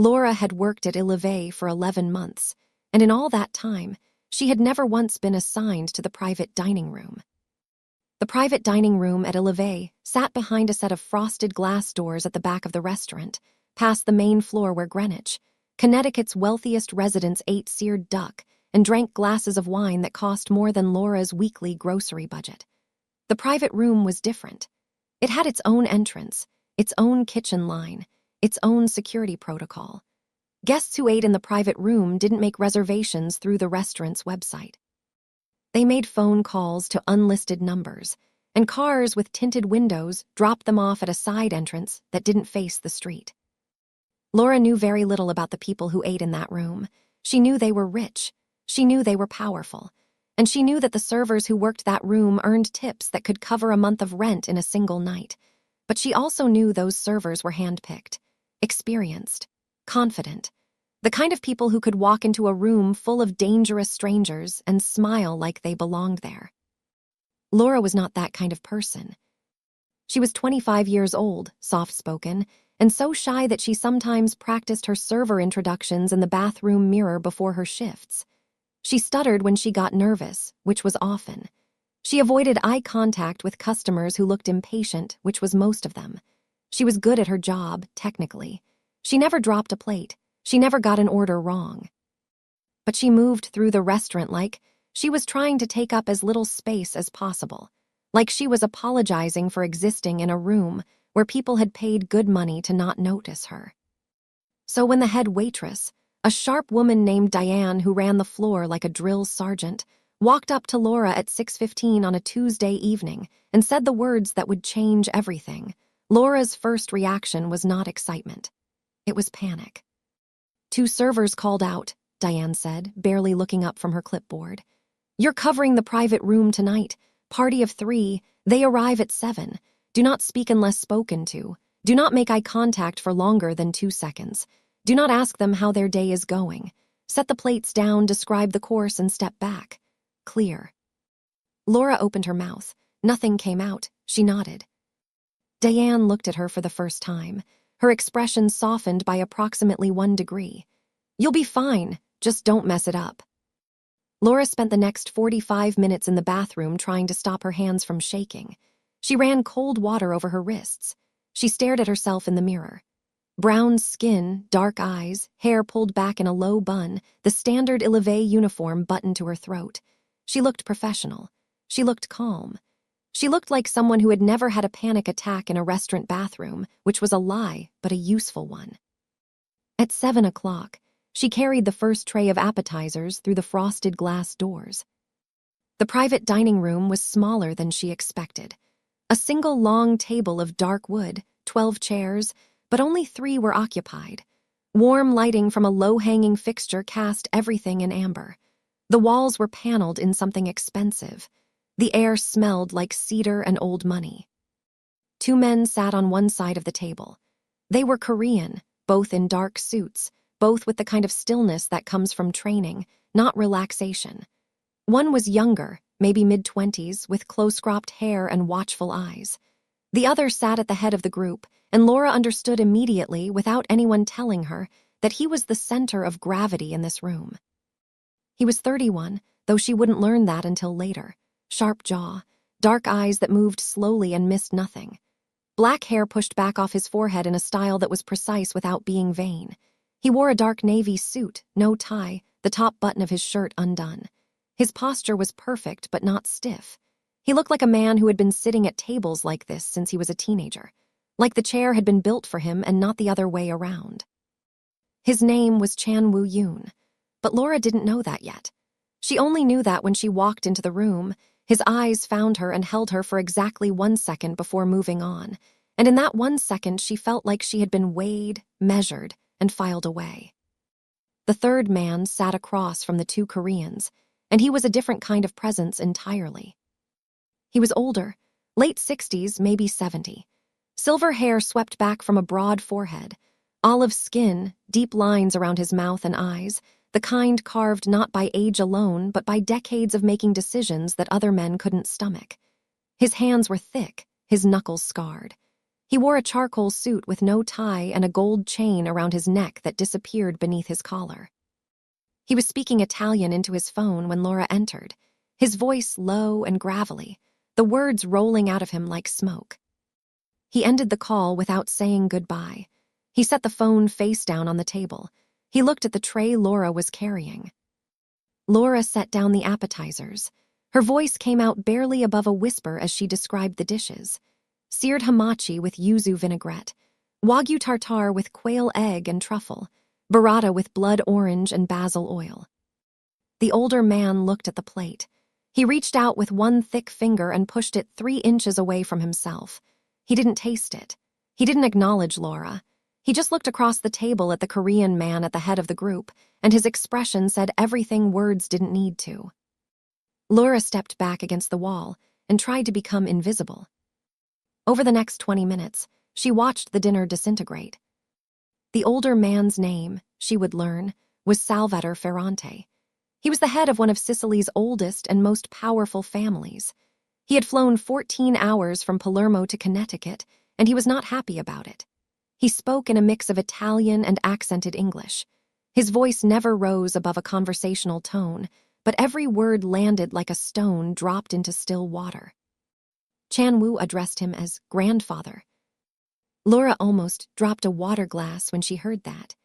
Laura had worked at Illivet for 11 months, and in all that time, she had never once been assigned to the private dining room. The private dining room at Illivet sat behind a set of frosted glass doors at the back of the restaurant, past the main floor where Greenwich, Connecticut's wealthiest residents, ate seared duck and drank glasses of wine that cost more than Laura's weekly grocery budget. The private room was different. It had its own entrance, its own kitchen line, its own security protocol. Guests who ate in the private room didn't make reservations through the restaurant's website. They made phone calls to unlisted numbers, and cars with tinted windows dropped them off at a side entrance that didn't face the street. Laura knew very little about the people who ate in that room. She knew they were rich, she knew they were powerful, and she knew that the servers who worked that room earned tips that could cover a month of rent in a single night. But she also knew those servers were handpicked, experienced, confident, the kind of people who could walk into a room full of dangerous strangers and smile like they belonged there. Laura was not that kind of person. She was 25 years old, soft-spoken, and so shy that she sometimes practiced her server introductions in the bathroom mirror before her shifts. She stuttered when she got nervous, which was often. She avoided eye contact with customers who looked impatient, which was most of them. She was good at her job, technically. She never dropped a plate. She never got an order wrong. But she moved through the restaurant like she was trying to take up as little space as possible, like she was apologizing for existing in a room where people had paid good money to not notice her. So when the head waitress, a sharp woman named Diane who ran the floor like a drill sergeant, walked up to Laura at 6:15 on a Tuesday evening and said the words that would change everything, Laura's first reaction was not excitement. It was panic. "Two servers called out," Diane said, barely looking up from her clipboard. "You're covering the private room tonight. Party of 3. They arrive at 7. Do not speak unless spoken to. Do not make eye contact for longer than 2 seconds. Do not ask them how their day is going. Set the plates down, describe the course, and step back. Clear." Laura opened her mouth. Nothing came out. She nodded. Diane looked at her for the first time, her expression softened by approximately 1 degree. "You'll be fine, just don't mess it up." Laura spent the next 45 minutes in the bathroom trying to stop her hands from shaking. She ran cold water over her wrists. She stared at herself in the mirror. Brown skin, dark eyes, hair pulled back in a low bun, the standard Illivet uniform buttoned to her throat. She looked professional. She looked calm. She looked like someone who had never had a panic attack in a restaurant bathroom, which was a lie, but a useful one. At 7 o'clock, she carried the first tray of appetizers through the frosted glass doors. The private dining room was smaller than she expected. A single long table of dark wood, 12 chairs, but only 3 were occupied. Warm lighting from a low-hanging fixture cast everything in amber. The walls were paneled in something expensive. The air smelled like cedar and old money. 2 men sat on one side of the table. They were Korean, both in dark suits, both with the kind of stillness that comes from training, not relaxation. One was younger, maybe mid-20s, with close-cropped hair and watchful eyes. The other sat at the head of the group, and Laura understood immediately, without anyone telling her, that he was the center of gravity in this room. He was 31, though she wouldn't learn that until later. Sharp jaw, dark eyes that moved slowly and missed nothing. Black hair pushed back off his forehead in a style that was precise without being vain. He wore a dark navy suit, no tie, the top button of his shirt undone. His posture was perfect but not stiff. He looked like a man who had been sitting at tables like this since he was a teenager, like the chair had been built for him and not the other way around. His name was Chan Woo-yoon, but Laura didn't know that yet. She only knew that when she walked into the room. His eyes found her and held her for exactly 1 second before moving on, and in that 1 second she felt like she had been weighed, measured, and filed away. The third man sat across from the 2 Koreans, and he was a different kind of presence entirely. He was older, late 60s, maybe 70. Silver hair swept back from a broad forehead, olive skin, deep lines around his mouth and eyes, the kind carved not by age alone but by decades of making decisions that other men couldn't stomach. His hands were thick, his knuckles scarred. He wore a charcoal suit with no tie and a gold chain around his neck that disappeared beneath his collar. He was speaking Italian into his phone when Laura entered, his voice low and gravelly, the words rolling out of him like smoke. He ended the call without saying goodbye. He set the phone face down on the table. He looked at the tray Laura was carrying. Laura set down the appetizers. Her voice came out barely above a whisper as she described the dishes. Seared hamachi with yuzu vinaigrette, wagyu tartare with quail egg and truffle, burrata with blood orange and basil oil. The older man looked at the plate. He reached out with one thick finger and pushed it 3 inches away from himself. He didn't taste it. He didn't acknowledge Laura. He just looked across the table at the Korean man at the head of the group, and his expression said everything words didn't need to. Laura stepped back against the wall and tried to become invisible. Over the next 20 minutes, she watched the dinner disintegrate. The older man's name, she would learn, was Salvatore Ferrante. He was the head of one of Sicily's oldest and most powerful families. He had flown 14 hours from Palermo to Connecticut, and he was not happy about it. He spoke in a mix of Italian and accented English. His voice never rose above a conversational tone, but every word landed like a stone dropped into still water. Chan-woo addressed him as grandfather. Laura almost dropped a water glass when she heard that.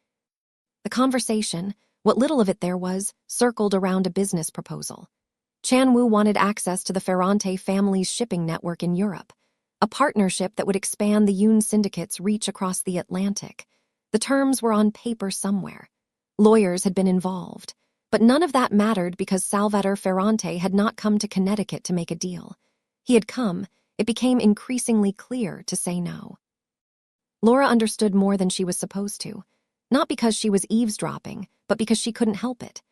The conversation, what little of it there was, circled around a business proposal. Chan-woo wanted access to the Ferrante family's shipping network in Europe, a partnership that would expand the Yoon syndicate's reach across the Atlantic. The terms were on paper somewhere. Lawyers had been involved, but none of that mattered because Salvatore Ferrante had not come to Connecticut to make a deal. He had come, it became increasingly clear to say no. Laura understood more than she was supposed to, not because she was eavesdropping, but because she couldn't help it.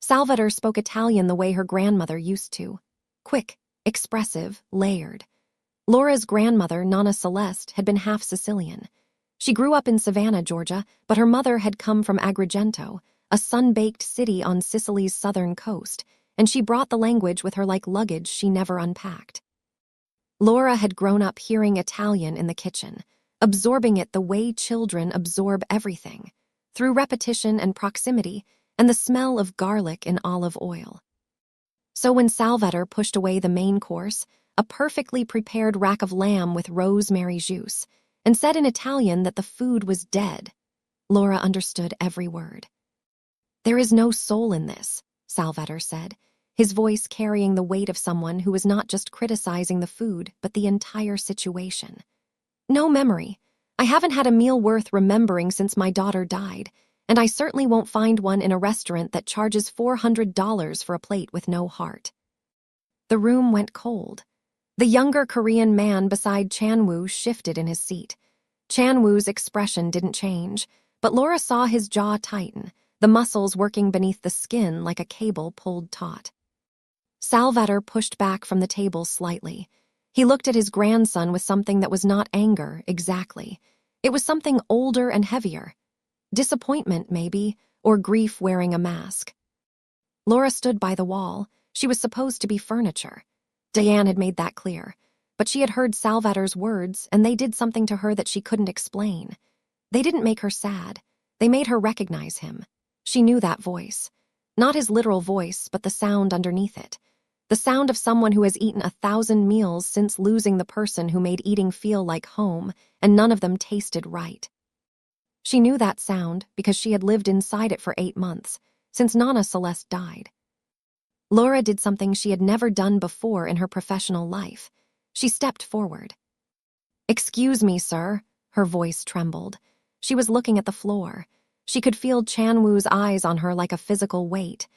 Salvatore spoke Italian the way her grandmother used to. Quick, expressive, layered. Laura's grandmother, Nonna Celeste, had been half Sicilian. She grew up in Savannah, Georgia, but her mother had come from Agrigento, a sun-baked city on Sicily's southern coast, and she brought the language with her like luggage she never unpacked. Laura had grown up hearing Italian in the kitchen, absorbing it the way children absorb everything, through repetition and proximity and the smell of garlic in olive oil. So when Salvatore pushed away the main course, a perfectly prepared rack of lamb with rosemary juice, and said in Italian that the food was dead, Laura understood every word. "There is no soul in this," Salvatore said, his voice carrying the weight of someone who was not just criticizing the food, but the entire situation. "No memory. I haven't had a meal worth remembering since my daughter died, and I certainly won't find one in a restaurant that charges $400 for a plate with no heart." The room went cold. The younger Korean man beside Chan-woo shifted in his seat. Chan-woo's expression didn't change, but Laura saw his jaw tighten, the muscles working beneath the skin like a cable pulled taut. Salvatore pushed back from the table slightly. He looked at his grandson with something that was not anger, exactly. It was something older and heavier. Disappointment, maybe, or grief wearing a mask. Laura stood by the wall. She was supposed to be furniture. Diane had made that clear, but she had heard Salvatore's words, and they did something to her that she couldn't explain. They didn't make her sad. They made her recognize him. She knew that voice. Not his literal voice, but the sound underneath it. The sound of someone who has eaten 1,000 meals since losing the person who made eating feel like home, and none of them tasted right. She knew that sound because she had lived inside it for 8 months, since Nonna Celeste died. Laura did something she had never done before in her professional life. She stepped forward. "Excuse me, sir," her voice trembled. She was looking at the floor. She could feel Chan-woo's eyes on her like a physical weight.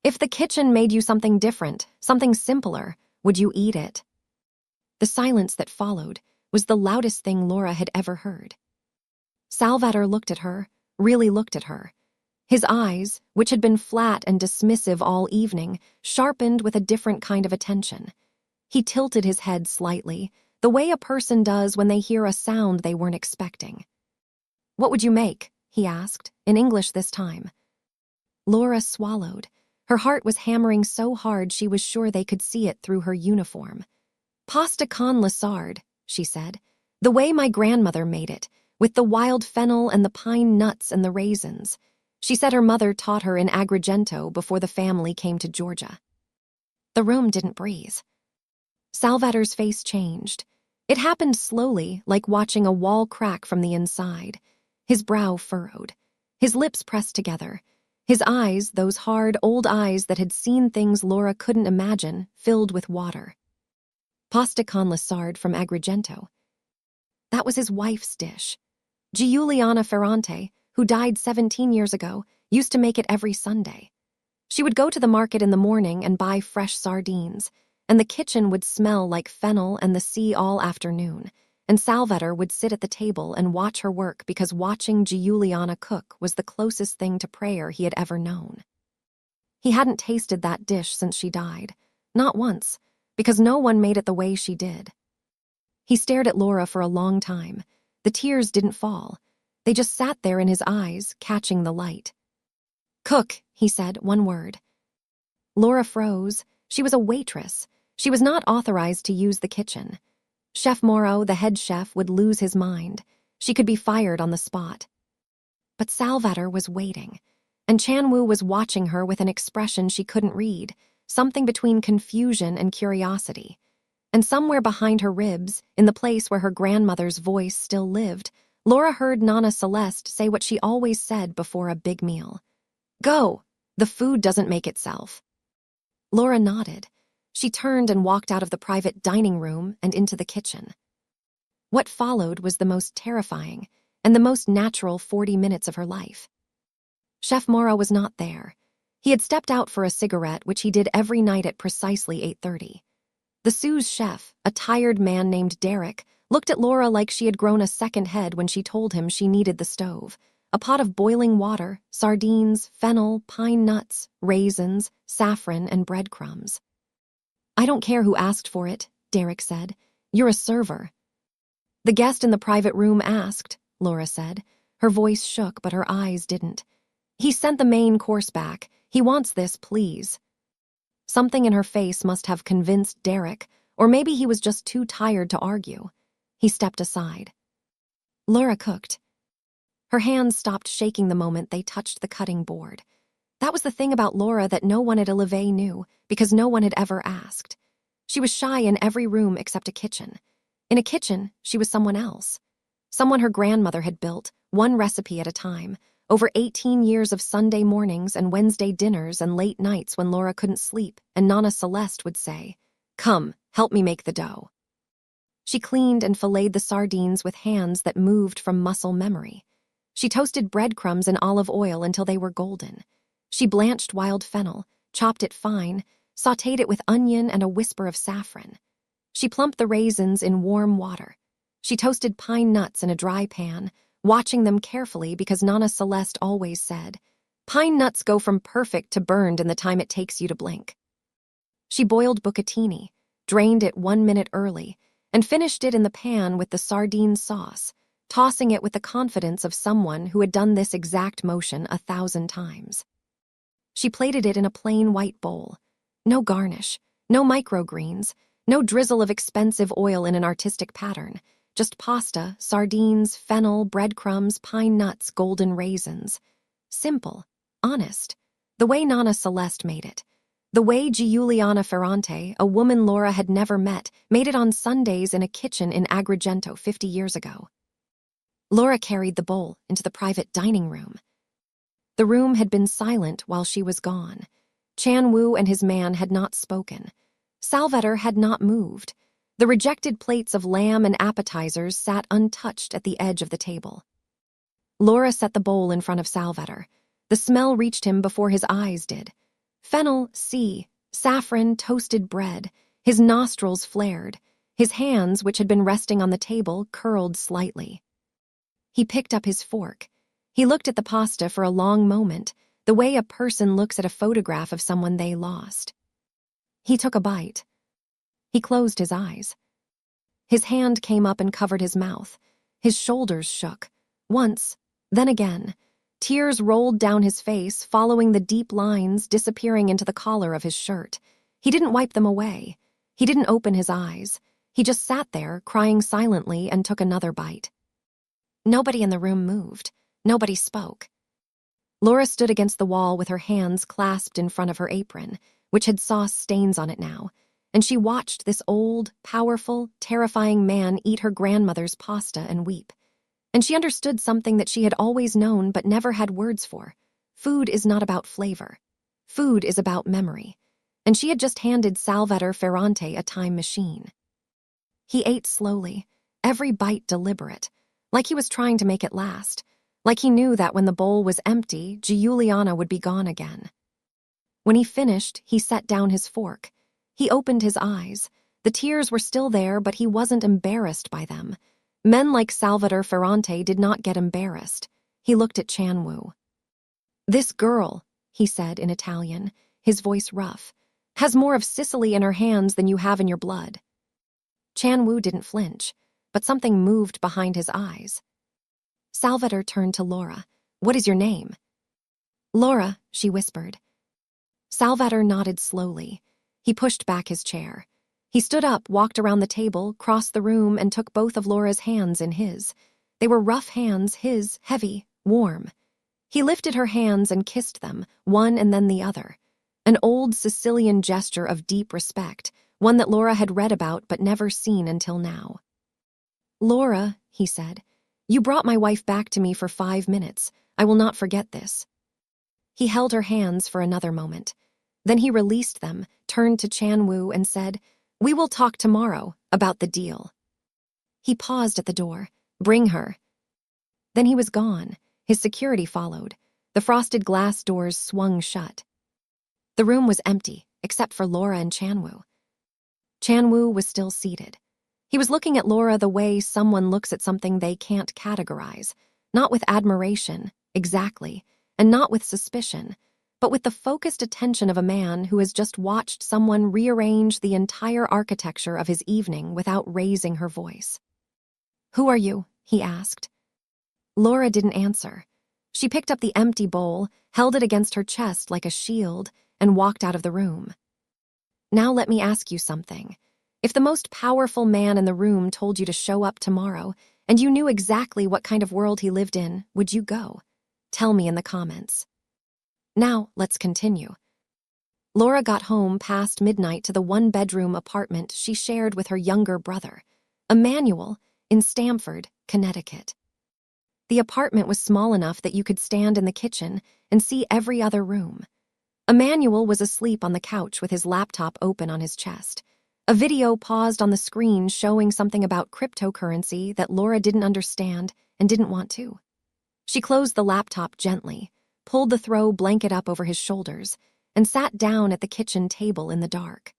"If the kitchen made you something different, something simpler, would you eat it?" The silence that followed was the loudest thing Laura had ever heard. Salvatore looked at her, really looked at her. His eyes, which had been flat and dismissive all evening, sharpened with a different kind of attention. He tilted his head slightly, the way a person does when they hear a sound they weren't expecting. "What would you make?" he asked, in English this time. Laura swallowed. Her heart was hammering so hard she was sure they could see it through her uniform. "Pasta con Lassard," she said. The way my grandmother made it, with the wild fennel and the pine nuts and the raisins. She said her mother taught her in Agrigento before the family came to Georgia. The room didn't breathe. Salvator's face changed. It happened slowly, like watching a wall crack from the inside. His brow furrowed. His lips pressed together. His eyes, those hard, old eyes that had seen things Laura couldn't imagine, filled with water. Pasta con Lissard from Agrigento. That was his wife's dish. Giuliana Ferrante, who died 17 years ago, used to make it every Sunday. She would go to the market in the morning and buy fresh sardines, and the kitchen would smell like fennel and the sea all afternoon, and Salvator would sit at the table and watch her work because watching Giuliana cook was the closest thing to prayer he had ever known. He hadn't tasted that dish since she died, not once, because no one made it the way she did. He stared at Laura for a long time. The tears didn't fall. They just sat there in his eyes, catching the light. "Cook," he said, one word. Laura froze. She was a waitress. She was not authorized to use the kitchen. Chef Morrow, the head chef, would lose his mind. She could be fired on the spot. But Salvator was waiting, and Chanwoo was watching her with an expression she couldn't read, something between confusion and curiosity. And somewhere behind her ribs, in the place where her grandmother's voice still lived, Laura heard Nana Celeste say what she always said before a big meal. "Go! The food doesn't make itself." Laura nodded. She turned and walked out of the private dining room and into the kitchen. What followed was the most terrifying and the most natural 40 minutes of her life. Chef Morrow was not there. He had stepped out for a cigarette, which he did every night at precisely 8:30. The sous chef, a tired man named Derek, looked at Laura like she had grown a second head when she told him she needed the stove, a pot of boiling water, sardines, fennel, pine nuts, raisins, saffron, and breadcrumbs. "I don't care who asked for it," Derek said. "You're a server." "The guest in the private room asked," Laura said. Her voice shook, but her eyes didn't. "He sent the main course back. He wants this, please." Something in her face must have convinced Derek, or maybe he was just too tired to argue. He stepped aside. Laura cooked. Her hands stopped shaking the moment they touched the cutting board. That was the thing about Laura that no one at Olivet knew, because no one had ever asked. She was shy in every room except a kitchen. In a kitchen, she was someone else. Someone her grandmother had built, one recipe at a time, over 18 years of Sunday mornings and Wednesday dinners and late nights when Laura couldn't sleep, and Nana Celeste would say, "Come, help me make the dough." She cleaned and filleted the sardines with hands that moved from muscle memory. She toasted breadcrumbs in olive oil until they were golden. She blanched wild fennel, chopped it fine, sautéed it with onion and a whisper of saffron. She plumped the raisins in warm water. She toasted pine nuts in a dry pan, watching them carefully because Nana Celeste always said, "Pine nuts go from perfect to burned in the time it takes you to blink." She boiled bucatini, drained it 1 minute early, and finished it in the pan with the sardine sauce, tossing it with the confidence of someone who had done this exact motion 1,000 times. She plated it in a plain white bowl. No garnish, no microgreens, no drizzle of expensive oil in an artistic pattern, just pasta, sardines, fennel, breadcrumbs, pine nuts, golden raisins. Simple, honest, the way Nana Celeste made it. The way Giuliana Ferrante, a woman Laura had never met, made it on Sundays in a kitchen in Agrigento 50 years ago. Laura carried the bowl into the private dining room. The room had been silent while she was gone. Chanwoo and his man had not spoken. Salvator had not moved. The rejected plates of lamb and appetizers sat untouched at the edge of the table. Laura set the bowl in front of Salvator. The smell reached him before his eyes did. Fennel, sea, saffron, toasted bread. His nostrils flared. His hands, which had been resting on the table, curled slightly. He picked up his fork. He looked at the pasta for a long moment, the way a person looks at a photograph of someone they lost. He took a bite. He closed his eyes. His hand came up and covered his mouth. His shoulders shook. Once, then again. Tears rolled down his face, following the deep lines disappearing into the collar of his shirt. He didn't wipe them away. He didn't open his eyes. He just sat there, crying silently, and took another bite. Nobody in the room moved. Nobody spoke. Laura stood against the wall with her hands clasped in front of her apron, which had sauce stains on it now, and she watched this old, powerful, terrifying man eat her grandmother's pasta and weep. And she understood something that she had always known but never had words for. Food is not about flavor. Food is about memory. And she had just handed Salvatore Ferrante a time machine. He ate slowly, every bite deliberate, like he was trying to make it last, like he knew that when the bowl was empty, Giuliana would be gone again. When he finished, he set down his fork. He opened his eyes. The tears were still there, but he wasn't embarrassed by them. Men like Salvatore Ferrante did not get embarrassed. He looked at Chanwu. "This girl," he said in Italian, his voice rough, "has more of Sicily in her hands than you have in your blood." Chanwu didn't flinch, but something moved behind his eyes. Salvatore turned to Laura. "What is your name?" "Laura," she whispered. Salvatore nodded slowly. He pushed back his chair. He stood up, walked around the table, crossed the room, and took both of Laura's hands in his. They were rough hands, his, heavy, warm. He lifted her hands and kissed them, one and then the other. An old Sicilian gesture of deep respect, one that Laura had read about but never seen until now. "Laura," he said, "you brought my wife back to me for 5 minutes. I will not forget this." He held her hands for another moment. Then he released them, turned to Chanwu and said, "We will talk tomorrow about the deal." He paused at the door. "Bring her." Then he was gone. His security followed. The frosted glass doors swung shut. The room was empty, except for Laura and Chanwu. Chanwu was still seated. He was looking at Laura the way someone looks at something they can't categorize, not with admiration, exactly, and not with suspicion, but with the focused attention of a man who has just watched someone rearrange the entire architecture of his evening without raising her voice. "Who are you?" he asked. Laura didn't answer. She picked up the empty bowl, held it against her chest like a shield, and walked out of the room. "Now let me ask you something. If the most powerful man in the room told you to show up tomorrow, and you knew exactly what kind of world he lived in, would you go? Tell me in the comments." Now, let's continue. Laura got home past midnight to the one-bedroom apartment she shared with her younger brother, Emmanuel, in Stamford, Connecticut. The apartment was small enough that you could stand in the kitchen and see every other room. Emmanuel was asleep on the couch with his laptop open on his chest. A video paused on the screen showing something about cryptocurrency that Laura didn't understand and didn't want to. She closed the laptop gently, pulled the throw blanket up over his shoulders, and sat down at the kitchen table in the dark.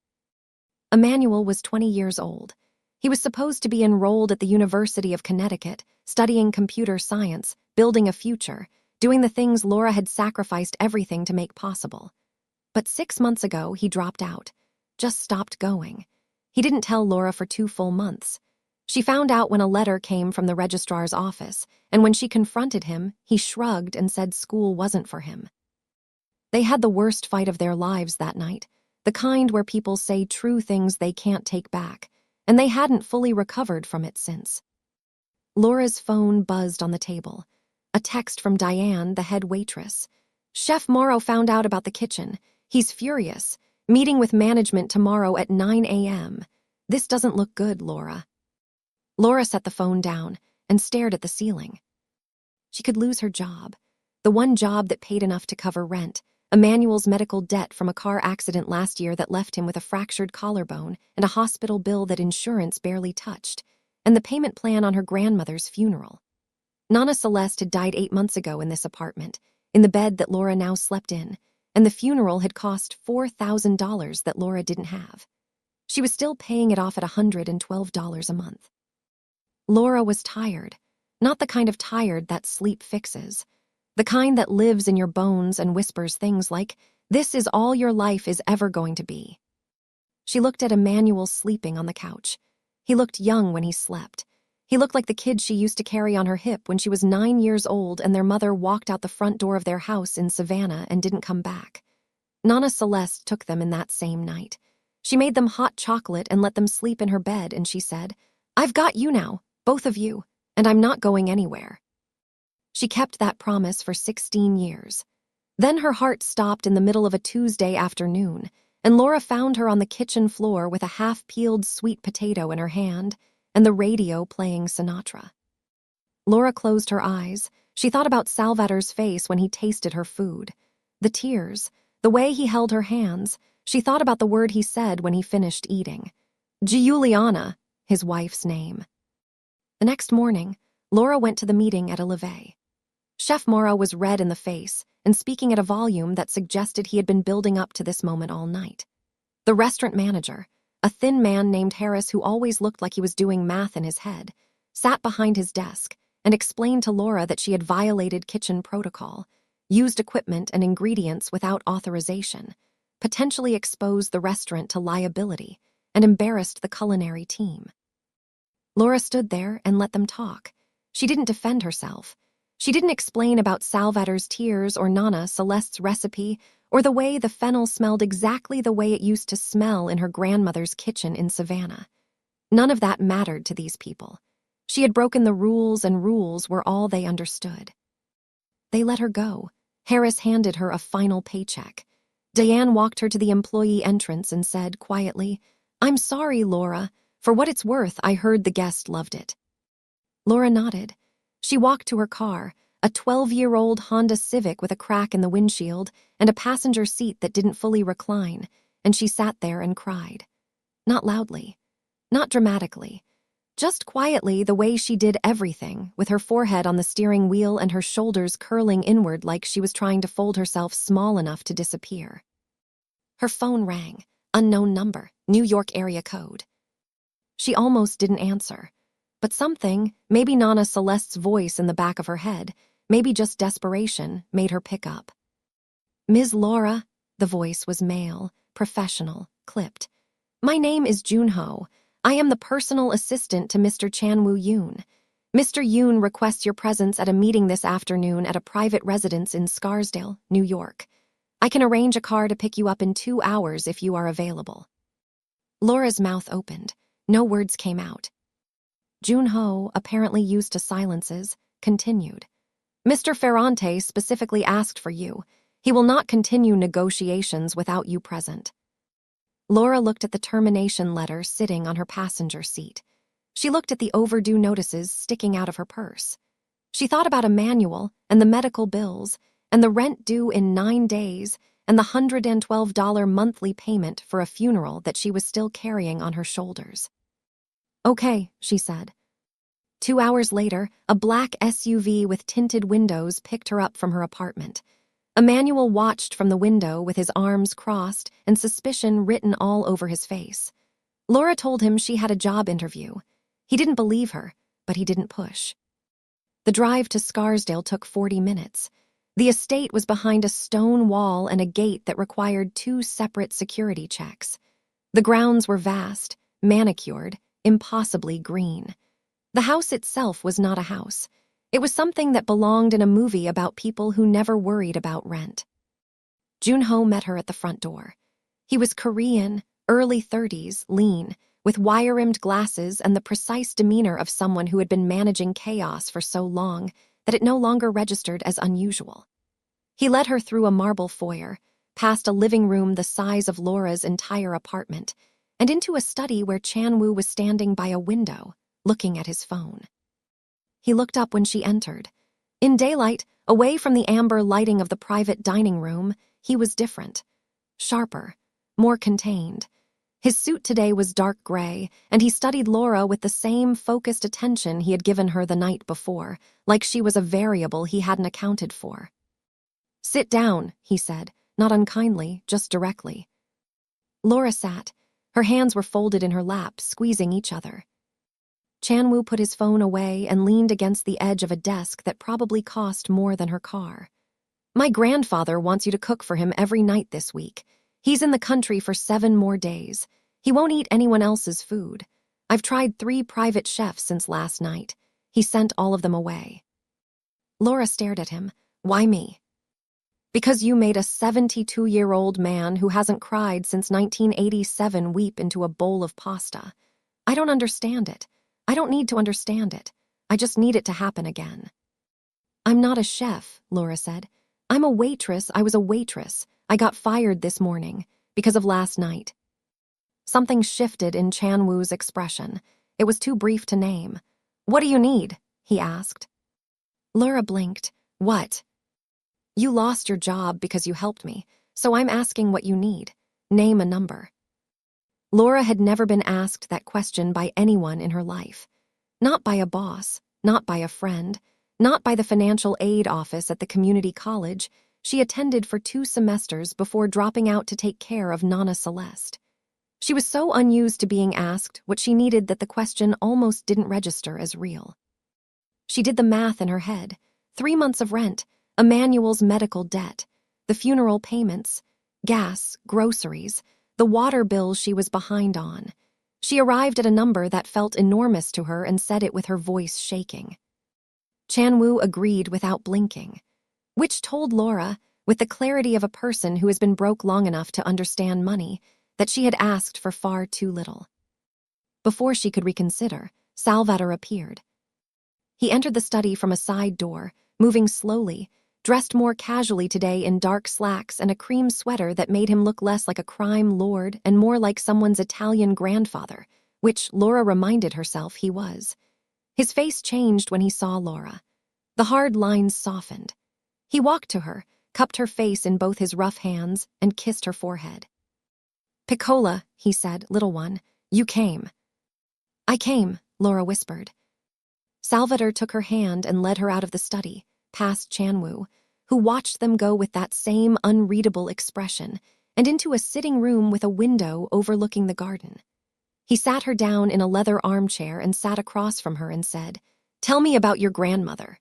Emmanuel was 20 years old. He was supposed to be enrolled at the University of Connecticut, studying computer science, building a future, doing the things Laura had sacrificed everything to make possible. But 6 months ago, he dropped out, just stopped going. He didn't tell Laura for 2 full months. She found out when a letter came from the registrar's office, and when she confronted him, he shrugged and said school wasn't for him. They had the worst fight of their lives that night, the kind where people say true things they can't take back, and they hadn't fully recovered from it since. Laura's phone buzzed on the table. A text from Diane, the head waitress. "Chef Morrow found out about the kitchen. He's furious. Meeting with management tomorrow at 9 a.m. This doesn't look good, Laura." Laura set the phone down and stared at the ceiling. She could lose her job, the one job that paid enough to cover rent, Emmanuel's medical debt from a car accident last year that left him with a fractured collarbone and a hospital bill that insurance barely touched, and the payment plan on her grandmother's funeral. Nana Celeste had died 8 months ago in this apartment, in the bed that Laura now slept in, and the funeral had cost $4,000 that Laura didn't have. She was still paying it off at $112 a month. Laura was tired, not the kind of tired that sleep fixes, the kind that lives in your bones and whispers things like, "This is all your life is ever going to be." She looked at Emmanuel sleeping on the couch. He looked young when he slept. He looked like the kid she used to carry on her hip when she was 9 years old and their mother walked out the front door of their house in Savannah and didn't come back. Nana Celeste took them in that same night. She made them hot chocolate and let them sleep in her bed, and she said, "I've got you now, both of you, and I'm not going anywhere." She kept that promise for 16 years. Then her heart stopped in the middle of a Tuesday afternoon, and Laura found her on the kitchen floor with a half-peeled sweet potato in her hand and the radio playing Sinatra. Laura closed her eyes. She thought about Salvador's face when he tasted her food. The tears, the way he held her hands. She thought about the word he said when he finished eating. Giuliana, his wife's name. The next morning, Laura went to the meeting at Olivet. Chef Mora was red in the face and speaking at a volume that suggested he had been building up to this moment all night. The restaurant manager, a thin man named Harris who always looked like he was doing math in his head, sat behind his desk and explained to Laura that she had violated kitchen protocol, used equipment and ingredients without authorization, potentially exposed the restaurant to liability, and embarrassed the culinary team. Laura stood there and let them talk. She didn't defend herself. She didn't explain about Salvador's tears or Nana Celeste's recipe or the way the fennel smelled exactly the way it used to smell in her grandmother's kitchen in Savannah. None of that mattered to these people. She had broken the rules, and rules were all they understood. They let her go. Harris handed her a final paycheck. Diane walked her to the employee entrance and said quietly, "I'm sorry, Laura. For what it's worth, I heard the guest loved it." Laura nodded. She walked to her car, a 12-year-old Honda Civic with a crack in the windshield and a passenger seat that didn't fully recline, and she sat there and cried. Not loudly, not dramatically, just quietly the way she did everything, with her forehead on the steering wheel and her shoulders curling inward like she was trying to fold herself small enough to disappear. Her phone rang. Unknown number, New York area code. She almost didn't answer. But something, maybe Nana Celeste's voice in the back of her head, maybe just desperation, made her pick up. "Ms. Laura," the voice was male, professional, clipped. "My name is Junho. I am the personal assistant to Mr. Chanwoo Yoon. Mr. Yoon requests your presence at a meeting this afternoon at a private residence in Scarsdale, New York. I can arrange a car to pick you up in 2 hours if you are available." Laura's mouth opened. No words came out. Junho, apparently used to silences, continued. "Mr. Ferrante specifically asked for you. He will not continue negotiations without you present." Laura looked at the termination letter sitting on her passenger seat. She looked at the overdue notices sticking out of her purse. She thought about a manual and the medical bills and the rent due in 9 days and the $112 monthly payment for a funeral that she was still carrying on her shoulders. "Okay," she said. 2 hours later, a black SUV with tinted windows picked her up from her apartment. Emmanuel watched from the window with his arms crossed and suspicion written all over his face. Laura told him she had a job interview. He didn't believe her, but he didn't push. The drive to Scarsdale took 40 minutes. The estate was behind a stone wall and a gate that required 2 separate security checks. The grounds were vast, manicured, impossibly green. The house itself was not a house. It was something that belonged in a movie about people who never worried about rent. Junho met her at the front door. He was Korean, early 30s, lean, with wire-rimmed glasses and the precise demeanor of someone who had been managing chaos for so long that it no longer registered as unusual. He led her through a marble foyer, past a living room the size of Laura's entire apartment, and into a study where Chanwoo was standing by a window, looking at his phone. He looked up when she entered. In daylight, away from the amber lighting of the private dining room, he was different. Sharper, more contained. His suit today was dark gray, and he studied Laura with the same focused attention he had given her the night before, like she was a variable he hadn't accounted for. "Sit down," he said, not unkindly, just directly. Laura sat. Her hands were folded in her lap, squeezing each other. Chanwoo put his phone away and leaned against the edge of a desk that probably cost more than her car. "My grandfather wants you to cook for him every night this week. He's in the country for 7 more days. He won't eat anyone else's food. I've tried 3 private chefs since last night. He sent all of them away." Laura stared at him. "Why me?" Because you made a 72-year-old man who hasn't cried since 1987 weep into a bowl of pasta. I don't understand it. I don't need to understand it. I just need it to happen again. I'm not a chef, Laura said. I'm a waitress. I was a waitress. I got fired this morning because of last night. Something shifted in Chan-woo's expression. It was too brief to name. What do you need? He asked. Laura blinked. What? You lost your job because you helped me, so I'm asking what you need. Name a number. Laura had never been asked that question by anyone in her life. Not by a boss, not by a friend, not by the financial aid office at the community college she attended for 2 semesters before dropping out to take care of Nana Celeste. She was so unused to being asked what she needed that the question almost didn't register as real. She did the math in her head. 3 months of rent, Emmanuel's medical debt, the funeral payments, gas, groceries, the water bills she was behind on. She arrived at a number that felt enormous to her and said it with her voice shaking. Chan-woo agreed without blinking, which told Laura, with the clarity of a person who has been broke long enough to understand money, that she had asked for far too little. Before she could reconsider, Salvador appeared. He entered the study from a side door, moving slowly, dressed more casually today in dark slacks and a cream sweater that made him look less like a crime lord and more like someone's Italian grandfather, which Laura reminded herself he was. His face changed when he saw Laura. The hard lines softened. He walked to her, cupped her face in both his rough hands, and kissed her forehead. Piccola, he said, little one, you came. I came, Laura whispered. Salvador took her hand and led her out of the study, past Chan-woo, who watched them go with that same unreadable expression, and into a sitting room with a window overlooking the garden. He sat her down in a leather armchair and sat across from her and said, Tell me about your grandmother.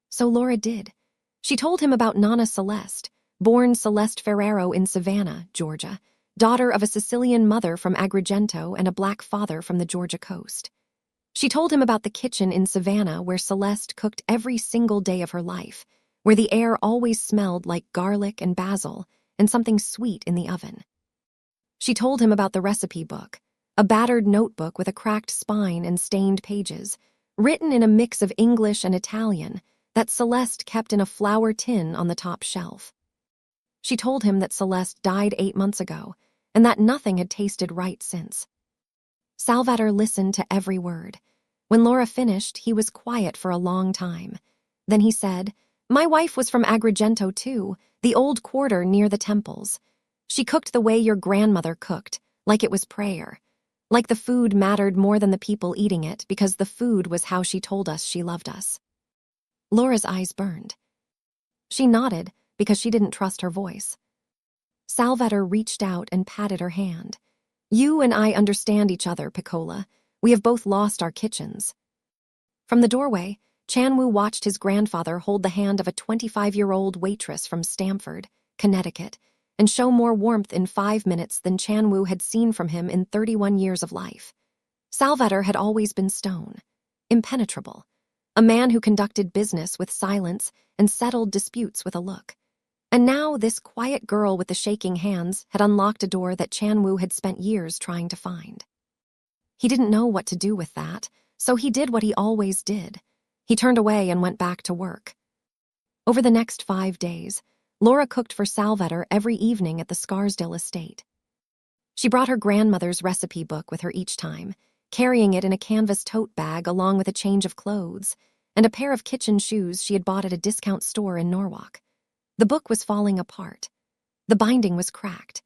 So Laura did. She told him about Nana Celeste, born Celeste Ferrero in Savannah, Georgia, daughter of a Sicilian mother from Agrigento and a black father from the Georgia coast. She told him about the kitchen in Savannah where Celeste cooked every single day of her life, where the air always smelled like garlic and basil and something sweet in the oven. She told him about the recipe book, a battered notebook with a cracked spine and stained pages, written in a mix of English and Italian, that Celeste kept in a flour tin on the top shelf. She told him that Celeste died 8 months ago, and that nothing had tasted right since. Salvador listened to every word. When Laura finished, he was quiet for a long time. Then he said, My wife was from Agrigento too, the old quarter near the temples. She cooked the way your grandmother cooked, like it was prayer. Like the food mattered more than the people eating it because the food was how she told us she loved us. Laura's eyes burned. She nodded because she didn't trust her voice. Salvador reached out and patted her hand. You and I understand each other, Piccola. We have both lost our kitchens. From the doorway, Chan-woo watched his grandfather hold the hand of a 25-year-old waitress from Stamford, Connecticut, and show more warmth in 5 minutes than Chan-woo had seen from him in 31 years of life. Salvador had always been stone, impenetrable, a man who conducted business with silence and settled disputes with a look. And now this quiet girl with the shaking hands had unlocked a door that Chan-woo had spent years trying to find. He didn't know what to do with that, so he did what he always did. He turned away and went back to work. Over the next 5 days, Laura cooked for Salvador every evening at the Scarsdale estate. She brought her grandmother's recipe book with her each time, carrying it in a canvas tote bag along with a change of clothes and a pair of kitchen shoes she had bought at a discount store in Norwalk. The book was falling apart. The binding was cracked.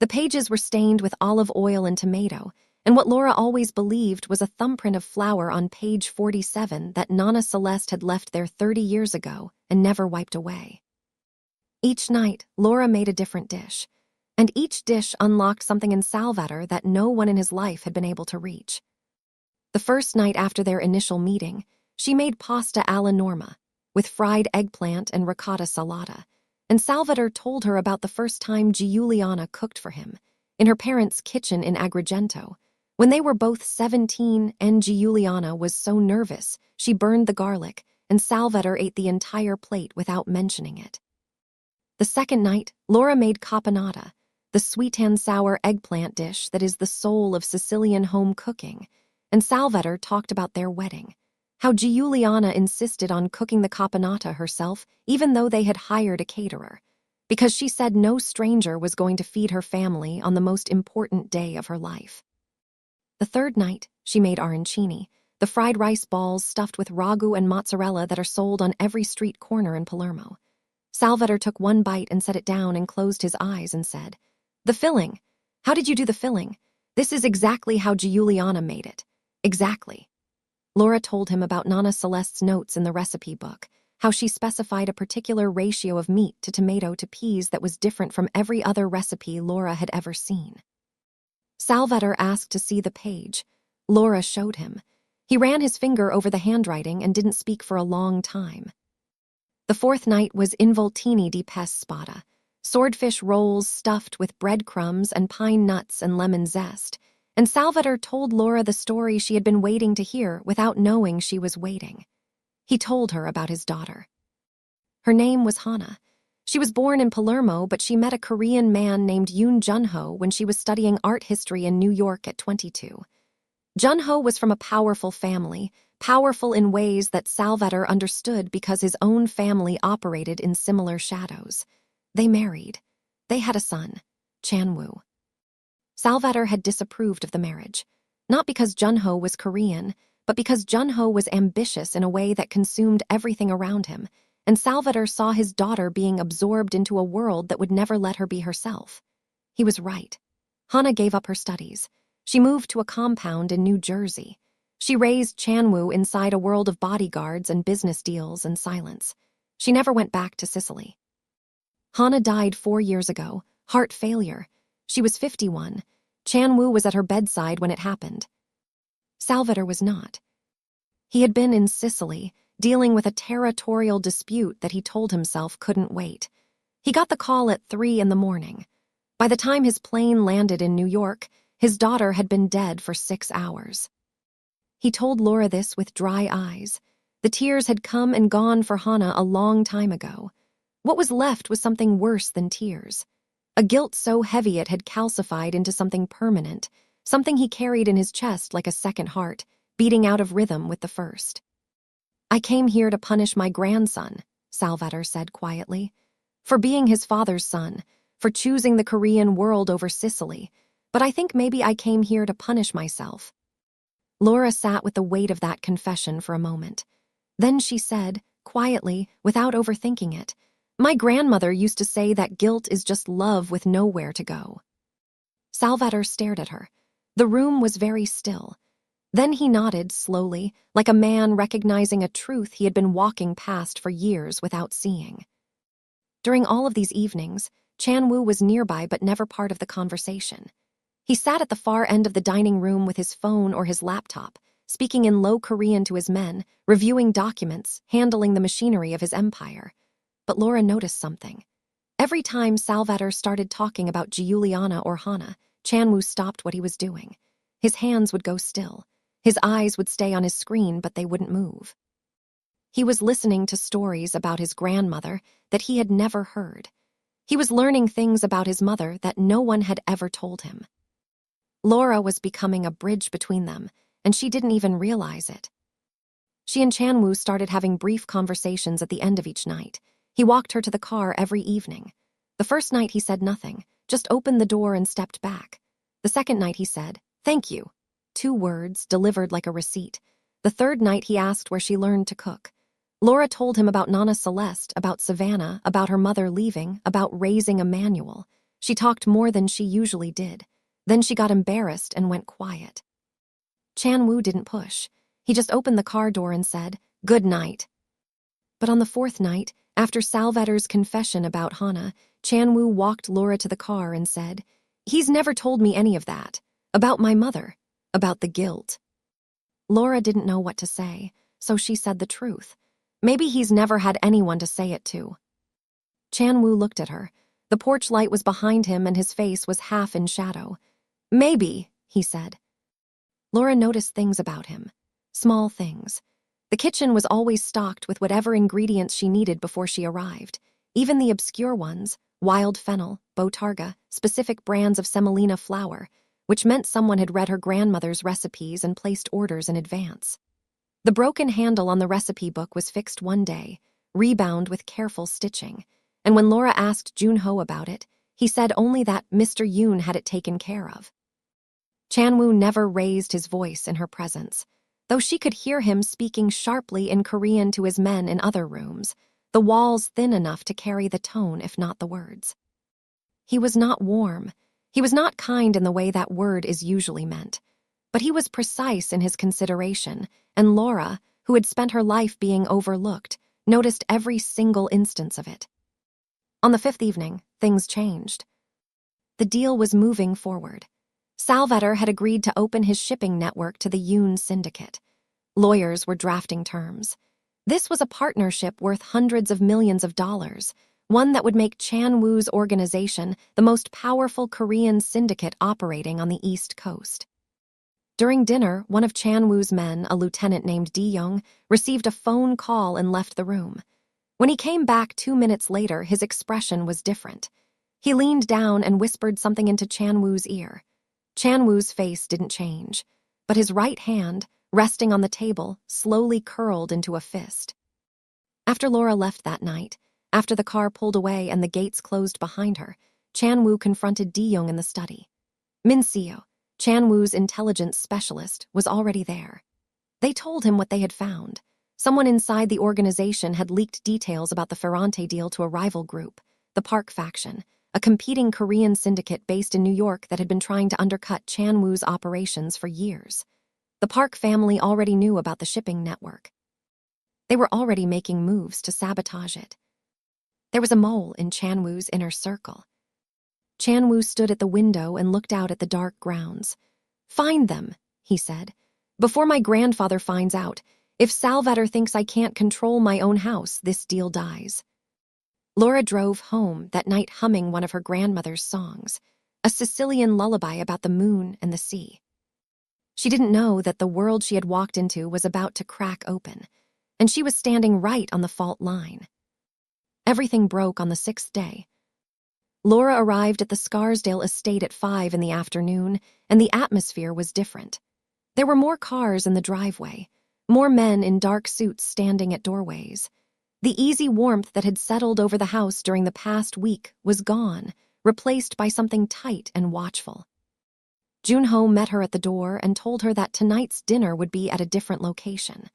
The pages were stained with olive oil and tomato, and what Laura always believed was a thumbprint of flour on page 47 that Nana Celeste had left there 30 years ago and never wiped away. Each night, Laura made a different dish, and each dish unlocked something in Salvador that no one in his life had been able to reach. The first night after their initial meeting, she made pasta alla norma, with fried eggplant and ricotta salata, and Salvador told her about the first time Giuliana cooked for him, in her parents' kitchen in Agrigento, when they were both 17 and Giuliana was so nervous she burned the garlic and Salvador ate the entire plate without mentioning it. The second night, Laura made caponata, the sweet and sour eggplant dish that is the soul of Sicilian home cooking, and Salvatore talked about their wedding, how Giuliana insisted on cooking the caponata herself even though they had hired a caterer, because she said no stranger was going to feed her family on the most important day of her life. The third night, she made arancini, the fried rice balls stuffed with ragu and mozzarella that are sold on every street corner in Palermo. Salvatore took one bite and set it down and closed his eyes and said, "The filling. How did you do the filling? This is exactly how Giuliana made it. Exactly." Laura told him about Nonna Celeste's notes in the recipe book, how she specified a particular ratio of meat to tomato to peas that was different from every other recipe Laura had ever seen. Salvatore asked to see the page. Laura showed him. He ran his finger over the handwriting and didn't speak for a long time. The fourth night was involtini di pes spada, swordfish rolls stuffed with breadcrumbs and pine nuts and lemon zest, and Salvatore told Laura the story she had been waiting to hear without knowing she was waiting. He told her about his daughter. Her name was Hana. She was born in Palermo, but she met a Korean man named Yoon Jun-ho when she was studying art history in New York at 22. Jun-ho was from a powerful family, powerful in ways that Salvatore understood because his own family operated in similar shadows. They married. They had a son, Chan-woo. Salvatore had disapproved of the marriage, not because Jun-ho was Korean, but because Jun-ho was ambitious in a way that consumed everything around him, and Salvatore saw his daughter being absorbed into a world that would never let her be herself. He was right. Hana gave up her studies. She moved to a compound in New Jersey. She raised Chan-woo inside a world of bodyguards and business deals and silence. She never went back to Sicily. Hana died 4 years ago, heart failure. She was 51. Chan-woo was at her bedside when it happened. Salvatore was not. He had been in Sicily, dealing with a territorial dispute that he told himself couldn't wait. He got the call at 3 in the morning. By the time his plane landed in New York, his daughter had been dead for 6 hours. He told Laura this with dry eyes. The tears had come and gone for Hana a long time ago. What was left was something worse than tears. A guilt so heavy it had calcified into something permanent, something he carried in his chest like a second heart, beating out of rhythm with the first. "I came here to punish my grandson," Salvatore said quietly, "for being his father's son, for choosing the Korean world over Sicily, but I think maybe I came here to punish myself." Laura sat with the weight of that confession for a moment. Then she said, quietly, without overthinking it, "My grandmother used to say that guilt is just love with nowhere to go." Salvatore stared at her. The room was very still. Then he nodded slowly, like a man recognizing a truth he had been walking past for years without seeing. During all of these evenings, Chan-woo was nearby but never part of the conversation. He sat at the far end of the dining room with his phone or his laptop, speaking in low Korean to his men, reviewing documents, handling the machinery of his empire. But Laura noticed something. Every time Salvatore started talking about Giuliana or Hana, Chan-woo stopped what he was doing. His hands would go still. His eyes would stay on his screen, but they wouldn't move. He was listening to stories about his grandmother that he had never heard. He was learning things about his mother that no one had ever told him. Laura was becoming a bridge between them, and she didn't even realize it. She and Chan-woo started having brief conversations at the end of each night. He walked her to the car every evening. The first night he said nothing, just opened the door and stepped back. The second night he said, "Thank you." 2 words, delivered like a receipt. The third night he asked where she learned to cook. Laura told him about Nonna Celeste, about Savannah, about her mother leaving, about raising Emmanuel. She talked more than she usually did. Then she got embarrassed and went quiet. Chan-woo didn't push. He just opened the car door and said, "Good night." But on the 4th night, after Salvatore's confession about Hana, Chan-woo walked Laura to the car and said, "He's never told me any of that. About my mother. About the guilt." Laura didn't know what to say, so she said the truth. Maybe he's never had anyone to say it to. Chan-woo looked at her. The porch light was behind him and his face was half in shadow. "Maybe," he said. Laura noticed things about him. Small things. The kitchen was always stocked with whatever ingredients she needed before she arrived. even the obscure ones, wild fennel, botarga, specific brands of semolina flour, which meant someone had read her grandmother's recipes and placed orders in advance. The broken handle on the recipe book was fixed one day, rebound with careful stitching, and when Laura asked Junho about it, he said only that Mr. Yoon had it taken care of. Chanwoo never raised his voice in her presence, though she could hear him speaking sharply in Korean to his men in other rooms, the walls thin enough to carry the tone if not the words. He was not warm. He was not kind in the way that word is usually meant, but he was precise in his consideration, and Laura, who had spent her life being overlooked, noticed every single instance of it. On the 5th evening, things changed. The deal was moving forward. Salvator had agreed to open his shipping network to the Yoon syndicate. Lawyers were drafting terms. This was a partnership worth hundreds of millions of dollars, one that would make Chanwoo's organization the most powerful Korean syndicate operating on the East Coast. During dinner, one of Chanwoo's men, a lieutenant named Di-young, received a phone call and left the room. When he came back 2 minutes later, his expression was different. He leaned down and whispered something into Chanwoo's ear. Chanwoo's face didn't change, but his right hand, resting on the table, slowly curled into a fist. After Laura left that night, after the car pulled away and the gates closed behind her, Chanwoo confronted Di-young in the study. Min Seo, Chanwoo's intelligence specialist, was already there. They told him what they had found. Someone inside the organization had leaked details about the Ferrante deal to a rival group, the Park faction, a competing Korean syndicate based in New York that had been trying to undercut Chanwoo's operations for years. The Park family already knew about the shipping network. They were already making moves to sabotage it. There was a mole in Chanwoo's inner circle. Chanwoo stood at the window and looked out at the dark grounds. "Find them," he said, "before my grandfather finds out. If Salvator thinks I can't control my own house, this deal dies." Laura drove home that night humming one of her grandmother's songs, a Sicilian lullaby about the moon and the sea. She didn't know that the world she had walked into was about to crack open, and she was standing right on the fault line. Everything broke on the 6th day. Laura arrived at the Scarsdale estate at 5 in the afternoon, and the atmosphere was different. There were more cars in the driveway, more men in dark suits standing at doorways. The easy warmth that had settled over the house during the past week was gone, replaced by something tight and watchful. Junho met her at the door and told her that tonight's dinner would be at a different location,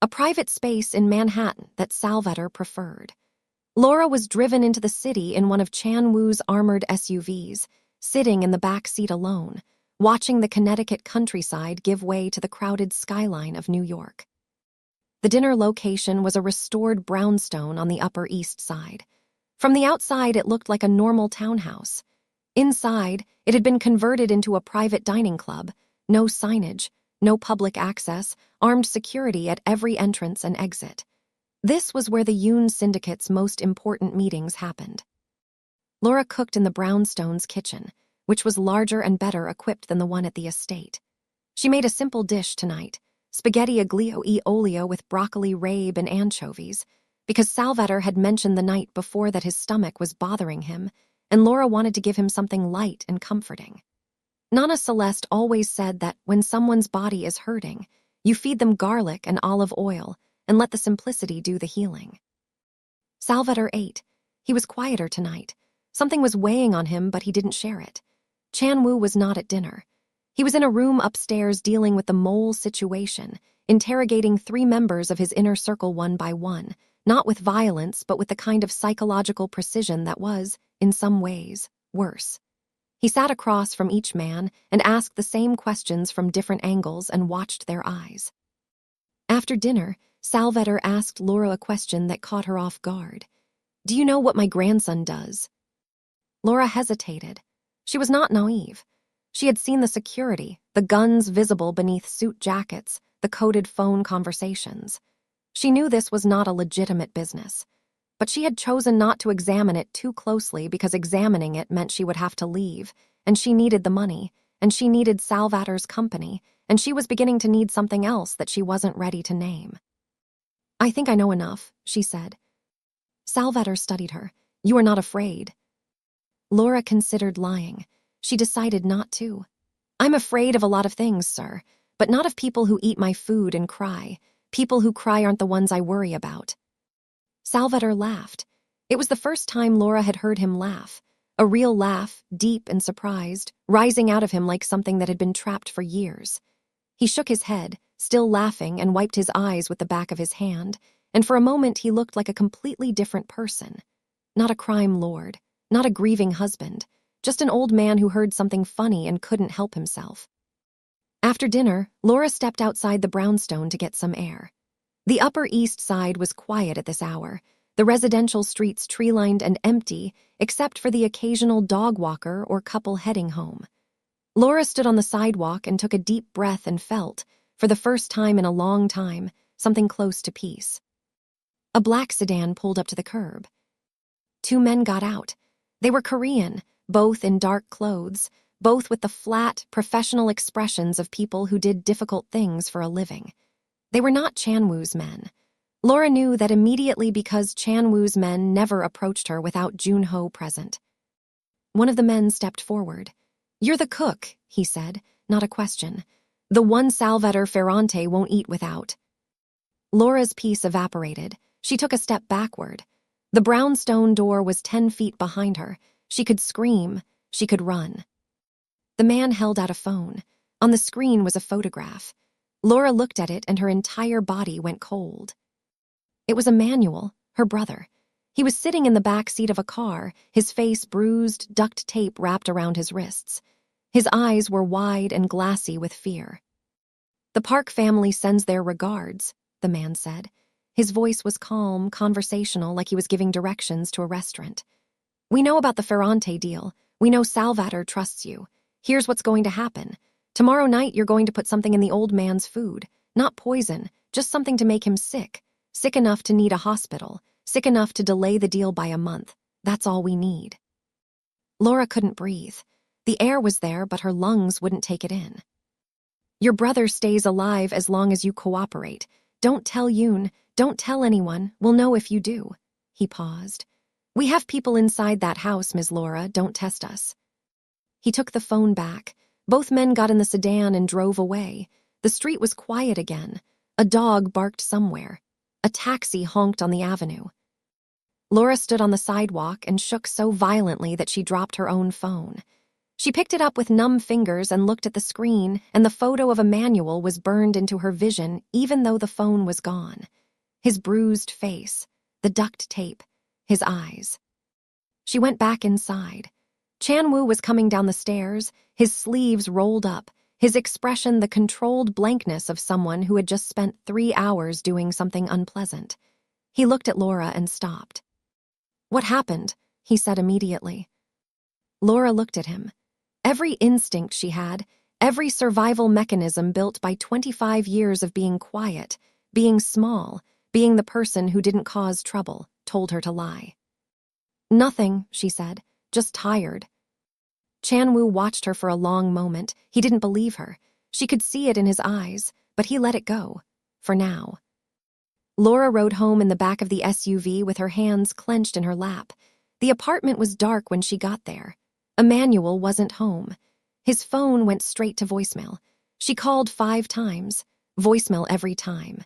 a private space in Manhattan that Salvator preferred. Laura was driven into the city in one of Chanwoo's armored SUVs, sitting in the back seat alone, watching the Connecticut countryside give way to the crowded skyline of New York. The dinner location was a restored brownstone on the Upper East Side. From the outside, it looked like a normal townhouse. Inside, it had been converted into a private dining club, no signage, no public access, armed security at every entrance and exit. This was where the Yoon syndicate's most important meetings happened. Laura cooked in the brownstone's kitchen, which was larger and better equipped than the one at the estate. She made a simple dish tonight, spaghetti aglio e olio with broccoli, rabe, and anchovies, because Salvator had mentioned the night before that his stomach was bothering him, and Laura wanted to give him something light and comforting. Nana Celeste always said that when someone's body is hurting, you feed them garlic and olive oil and let the simplicity do the healing. Salvator ate. He was quieter tonight. Something was weighing on him, but he didn't share it. Chanwoo was not at dinner. He was in a room upstairs dealing with the mole situation, interrogating 3 members of his inner circle one by one, not with violence, but with the kind of psychological precision that was, in some ways, worse. He sat across from each man and asked the same questions from different angles and watched their eyes. After dinner, Salvator asked Laura a question that caught her off guard. "Do you know what my grandson does?" Laura hesitated. She was not naive. She had seen the security, the guns visible beneath suit jackets, the coded phone conversations. She knew this was not a legitimate business, but she had chosen not to examine it too closely because examining it meant she would have to leave, and she needed the money, and she needed Salvator's company, and she was beginning to need something else that she wasn't ready to name. "I think I know enough," she said. Salvatore studied her. "You are not afraid." Laura considered lying. She decided not to. "I'm afraid of a lot of things, sir, but not of people who eat my food and cry. People who cry aren't the ones I worry about." Salvatore laughed. It was the first time Laura had heard him laugh. A real laugh, deep and surprised, rising out of him like something that had been trapped for years. He shook his head, still laughing, and wiped his eyes with the back of his hand, and for a moment he looked like a completely different person. Not a crime lord, not a grieving husband, just an old man who heard something funny and couldn't help himself. After dinner, Laura stepped outside the brownstone to get some air. The Upper East Side was quiet at this hour, the residential streets tree-lined and empty except for the occasional dog walker or couple heading home. Laura stood on the sidewalk and took a deep breath and felt, for the first time in a long time, something close to peace. A black sedan pulled up to the curb. Two men got out. They were Korean, both in dark clothes, both with the flat, professional expressions of people who did difficult things for a living. They were not Chan-woo's men. Laura knew that immediately because Chan-woo's men never approached her without Jun-ho present. One of the men stepped forward. "You're the cook," he said, not a question. "The one Salvatore Ferrante won't eat without." Laura's peace evaporated. She took a step backward. The brownstone door was 10 feet behind her. She could scream. She could run. The man held out a phone. On the screen was a photograph. Laura looked at it and her entire body went cold. It was Emmanuel, her brother. He was sitting in the back seat of a car, his face bruised, duct tape wrapped around his wrists. His eyes were wide and glassy with fear. "The Park family sends their regards," the man said. His voice was calm, conversational, like he was giving directions to a restaurant. "We know about the Ferrante deal. We know Salvatore trusts you. Here's what's going to happen. Tomorrow night you're going to put something in the old man's food. Not poison, just something to make him sick. Sick enough to need a hospital. Sick enough to delay the deal by a month. That's all we need." Laura couldn't breathe. The air was there, but her lungs wouldn't take it in. "Your brother stays alive as long as you cooperate. Don't tell Yoon. Don't tell anyone. We'll know if you do." He paused. "We have people inside that house, Ms. Laura. Don't test us." He took the phone back. Both men got in the sedan and drove away. The street was quiet again. A dog barked somewhere. A taxi honked on the avenue. Laura stood on the sidewalk and shook so violently that she dropped her own phone. She picked it up with numb fingers and looked at the screen, and the photo of Emmanuel was burned into her vision even though the phone was gone. His bruised face, the duct tape, his eyes. She went back inside. Chan-woo was coming down the stairs, his sleeves rolled up, his expression the controlled blankness of someone who had just spent 3 hours doing something unpleasant. He looked at Laura and stopped. "What happened?" he said immediately. Laura looked at him. Every instinct she had, every survival mechanism built by 25 years of being quiet, being small, being the person who didn't cause trouble, told her to lie. "Nothing," she said, "just tired." Chan-woo watched her for a long moment. He didn't believe her. She could see it in his eyes, but he let it go. For now. Laura rode home in the back of the SUV with her hands clenched in her lap. The apartment was dark when she got there. Emmanuel wasn't home. His phone went straight to voicemail. She called 5 times, voicemail every time.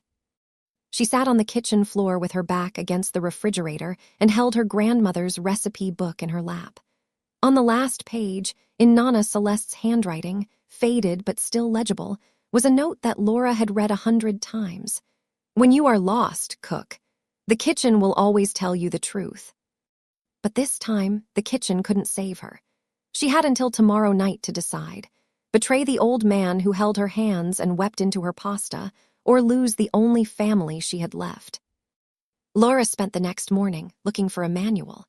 She sat on the kitchen floor with her back against the refrigerator and held her grandmother's recipe book in her lap. On the last page, in Nana Celeste's handwriting, faded but still legible, was a note that Laura had read 100 times. "When you are lost, cook. The kitchen will always tell you the truth." But this time, the kitchen couldn't save her. She had until tomorrow night to decide. Betray the old man who held her hands and wept into her pasta, or lose the only family she had left. Laura spent the next morning looking for Emmanuel.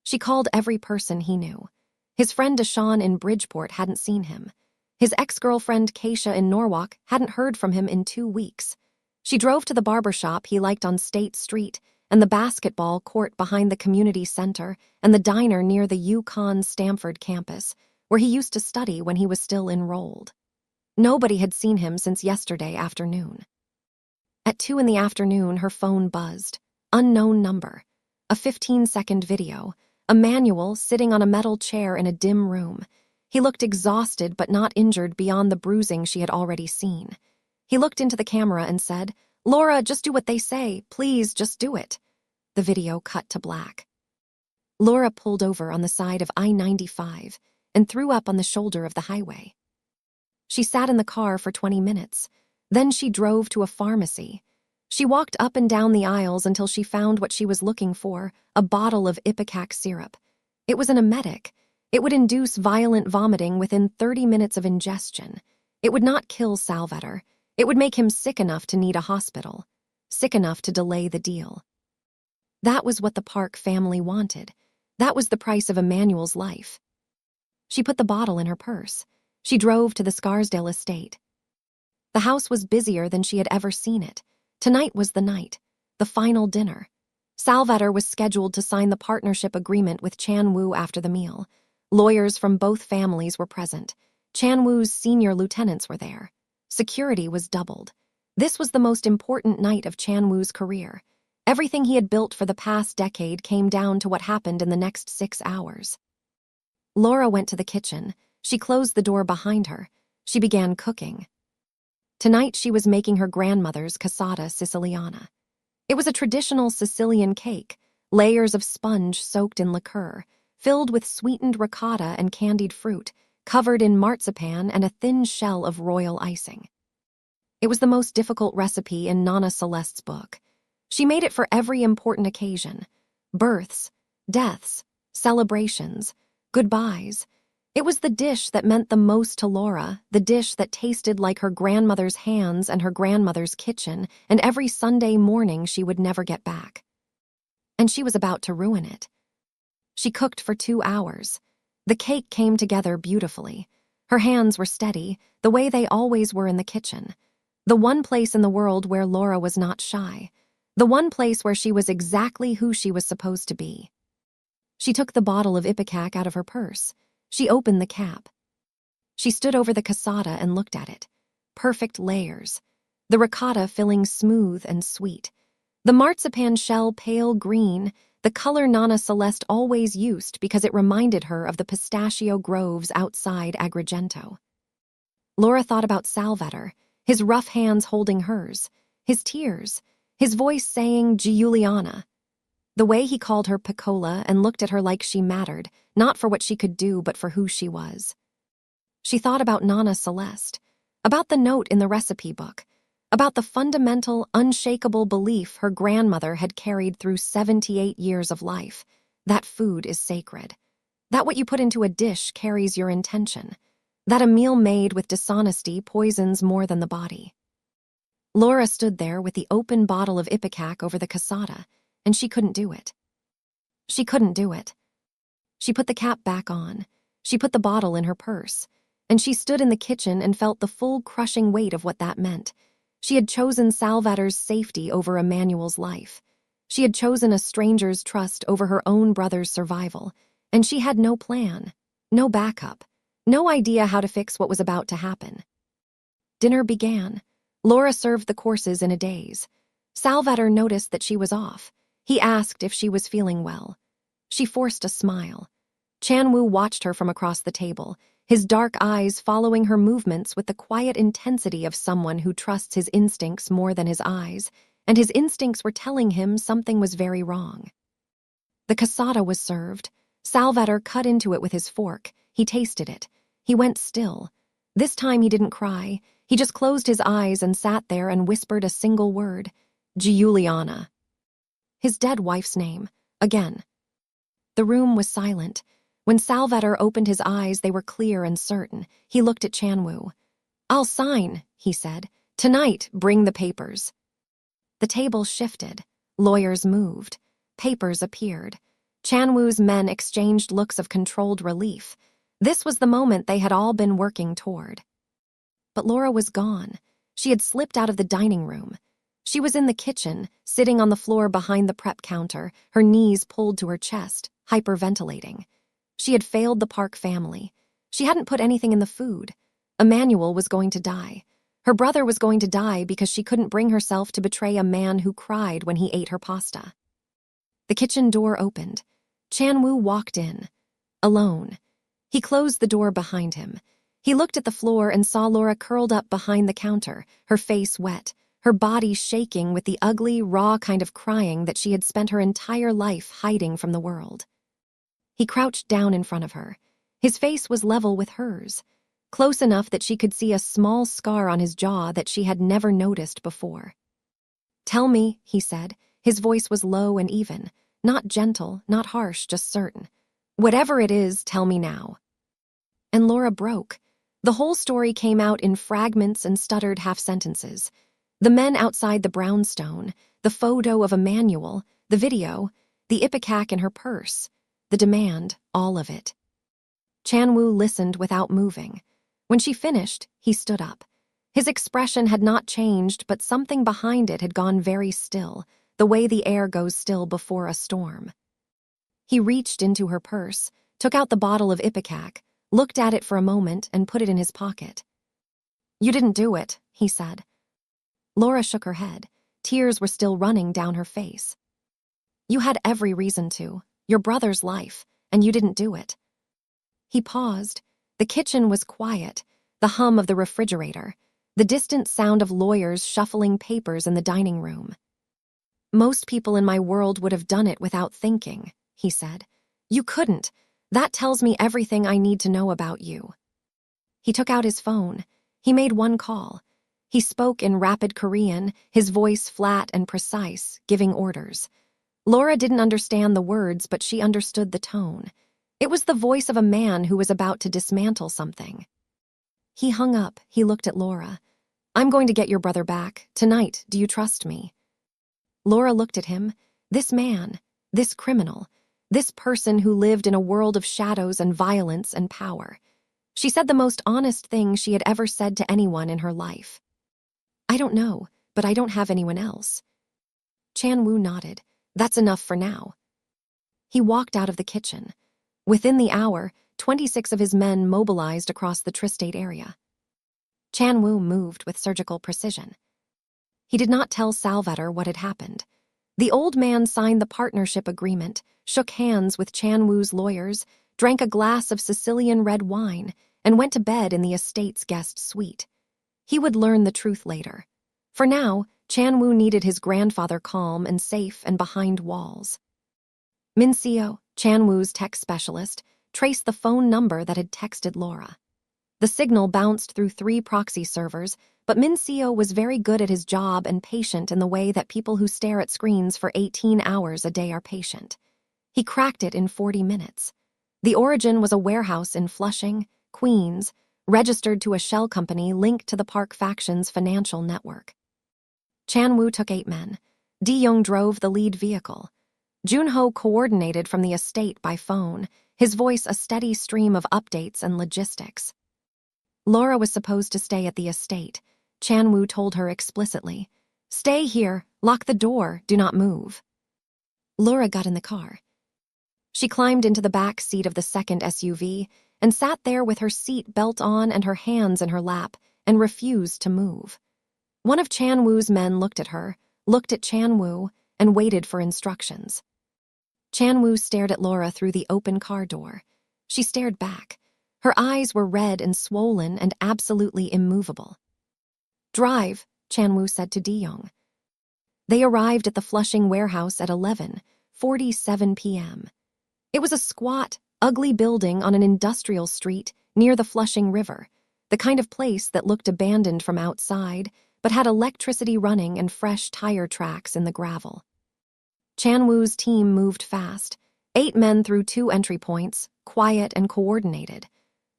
She called every person he knew. His friend Deshawn in Bridgeport hadn't seen him. His ex-girlfriend Keisha in Norwalk hadn't heard from him in 2 weeks. She drove to the barber shop he liked on State Street, and the basketball court behind the community center, and the diner near the UConn-Stamford campus, where he used to study when he was still enrolled. Nobody had seen him since yesterday afternoon. At 2 in the afternoon, her phone buzzed. Unknown number. A 15-second video. Emmanuel sitting on a metal chair in a dim room. He looked exhausted but not injured beyond the bruising she had already seen. He looked into the camera and said, "Laura, just do what they say. Please, just do it." The video cut to black. Laura pulled over on the side of I-95 and threw up on the shoulder of the highway. She sat in the car for 20 minutes. Then she drove to a pharmacy. She walked up and down the aisles until she found what she was looking for, a bottle of ipecac syrup. It was an emetic. It would induce violent vomiting within 30 minutes of ingestion. It would not kill Salvatore. It would make him sick enough to need a hospital, sick enough to delay the deal. That was what the Park family wanted. That was the price of Emmanuel's life. She put the bottle in her purse. She drove to the Scarsdale estate. The house was busier than she had ever seen it. Tonight was the night, the final dinner. Salvatore was scheduled to sign the partnership agreement with Chan Woo after the meal. Lawyers from both families were present. Chan Woo's senior lieutenants were there. Security was doubled. This was the most important night of Chan Woo's career. Everything he had built for the past decade came down to what happened in the next 6 hours. Laura went to the kitchen. She closed the door behind her. She began cooking. Tonight she was making her grandmother's cassata siciliana. It was a traditional Sicilian cake, layers of sponge soaked in liqueur, filled with sweetened ricotta and candied fruit, covered in marzipan and a thin shell of royal icing. It was the most difficult recipe in Nonna Celeste's book. She made it for every important occasion: births, deaths, celebrations, goodbyes. It was the dish that meant the most to Laura, the dish that tasted like her grandmother's hands and her grandmother's kitchen, and every Sunday morning she would never get back. And she was about to ruin it. She cooked for 2 hours. The cake came together beautifully. Her hands were steady, the way they always were in the kitchen. The one place in the world where Laura was not shy. The one place where she was exactly who she was supposed to be. She took the bottle of ipecac out of her purse. She opened the cap. She stood over the cassata and looked at it. Perfect layers. The ricotta filling smooth and sweet. The marzipan shell pale green, the color Nonna Celeste always used because it reminded her of the pistachio groves outside Agrigento. Laura thought about Salvatore, his rough hands holding hers, his tears, his voice saying Giuliana. The way he called her Piccola and looked at her like she mattered, not for what she could do but for who she was. She thought about Nonna Celeste, about the note in the recipe book, about the fundamental, unshakable belief her grandmother had carried through 78 years of life, that food is sacred, that what you put into a dish carries your intention, that a meal made with dishonesty poisons more than the body. Laura stood there with the open bottle of ipecac over the cassata, and she couldn't do it. She couldn't do it. She put the cap back on. She put the bottle in her purse, and she stood in the kitchen and felt the full crushing weight of what that meant. She had chosen Salvatore's safety over Emmanuel's life. She had chosen a stranger's trust over her own brother's survival, and she had no plan, no backup, no idea how to fix what was about to happen. Dinner began. Laura served the courses in a daze. Salvatore noticed that she was off. He asked if she was feeling well. She forced a smile. Chan Woo watched her from across the table, his dark eyes following her movements with the quiet intensity of someone who trusts his instincts more than his eyes, and his instincts were telling him something was very wrong. The cassata was served. Salvatore cut into it with his fork. He tasted it. He went still. This time he didn't cry. He just closed his eyes and sat there and whispered a single word: Giuliana. His dead wife's name, again. The room was silent. When Salvatore opened his eyes, they were clear and certain. He looked at Chan Woo. "I'll sign," he said. "Tonight, bring the papers." The table shifted. Lawyers moved. Papers appeared. Chan Woo's men exchanged looks of controlled relief. This was the moment they had all been working toward. But Laura was gone. She had slipped out of the dining room. She was in the kitchen, sitting on the floor behind the prep counter, her knees pulled to her chest, hyperventilating. She had failed the Park family. She hadn't put anything in the food. Emmanuel was going to die. Her brother was going to die because she couldn't bring herself to betray a man who cried when he ate her pasta. The kitchen door opened. Chan-woo walked in, alone. He closed the door behind him. He looked at the floor and saw Laura curled up behind the counter, her face wet, her body shaking with the ugly, raw kind of crying that she had spent her entire life hiding from the world. He crouched down in front of her. His face was level with hers, close enough that she could see a small scar on his jaw that she had never noticed before. "Tell me," he said. His voice was low and even, not gentle, not harsh, just certain. "Whatever it is, tell me now." And Laura broke. The whole story came out in fragments and stuttered half-sentences. The men outside the brownstone, the photo of Emmanuel, the video, the ipecac in her purse, the demand, all of it. Chan-woo listened without moving. When she finished, he stood up. His expression had not changed, but something behind it had gone very still, the way the air goes still before a storm. He reached into her purse, took out the bottle of ipecac, looked at it for a moment, and put it in his pocket. "You didn't do it," he said. Laura shook her head. Tears were still running down her face. "You had every reason to. Your brother's life, and you didn't do it." He paused. The kitchen was quiet, the hum of the refrigerator, the distant sound of lawyers shuffling papers in the dining room. "Most people in my world would have done it without thinking," he said. "You couldn't. That tells me everything I need to know about you." He took out his phone. He made one call. He spoke in rapid Korean, his voice flat and precise, giving orders. Laura didn't understand the words, but she understood the tone. It was the voice of a man who was about to dismantle something. He hung up. He looked at Laura. "I'm going to get your brother back. Tonight, do you trust me?" Laura looked at him. This man, this criminal, this person who lived in a world of shadows and violence and power. She said the most honest thing she had ever said to anyone in her life. "I don't know, but I don't have anyone else." Chan-woo nodded. "That's enough for now." He walked out of the kitchen. Within the hour, 26 of his men mobilized across the tri-state area. Chan-woo moved with surgical precision. He did not tell Salvador what had happened. The old man signed the partnership agreement, shook hands with Chan-woo's lawyers, drank a glass of Sicilian red wine, and went to bed in the estate's guest suite. He would learn the truth later. For now, Chan-woo needed his grandfather calm and safe and behind walls. Min-seo, Chan-woo's tech specialist, traced the phone number that had texted Laura. The signal bounced through 3 proxy servers, but Min-seo was very good at his job and patient in the way that people who stare at screens for 18 hours a day are patient. He cracked it in 40 minutes. The origin was a warehouse in Flushing, Queens, registered to a shell company linked to the Park faction's financial network. Chan-woo took 8 men. De-young drove the lead vehicle. Jun-ho coordinated from the estate by phone, his voice a steady stream of updates and logistics. Laura was supposed to stay at the estate. Chan-woo told her explicitly, "Stay here, lock the door, do not move." Laura got in the car. She climbed into the back seat of the second SUV and sat there with her seat belt on and her hands in her lap and refused to move. One of Chan-woo's men looked at her, looked at Chan-woo, and waited for instructions. Chan-woo stared at Laura through the open car door. She stared back. Her eyes were red and swollen and absolutely immovable. "Drive," Chan-woo said to De-young. They arrived at the Flushing warehouse at 11:47 p.m. It was a squat, ugly building on an industrial street near the Flushing River, the kind of place that looked abandoned from outside, but had electricity running and fresh tire tracks in the gravel. Chan-woo's team moved fast, 8 men through 2 entry points, quiet and coordinated.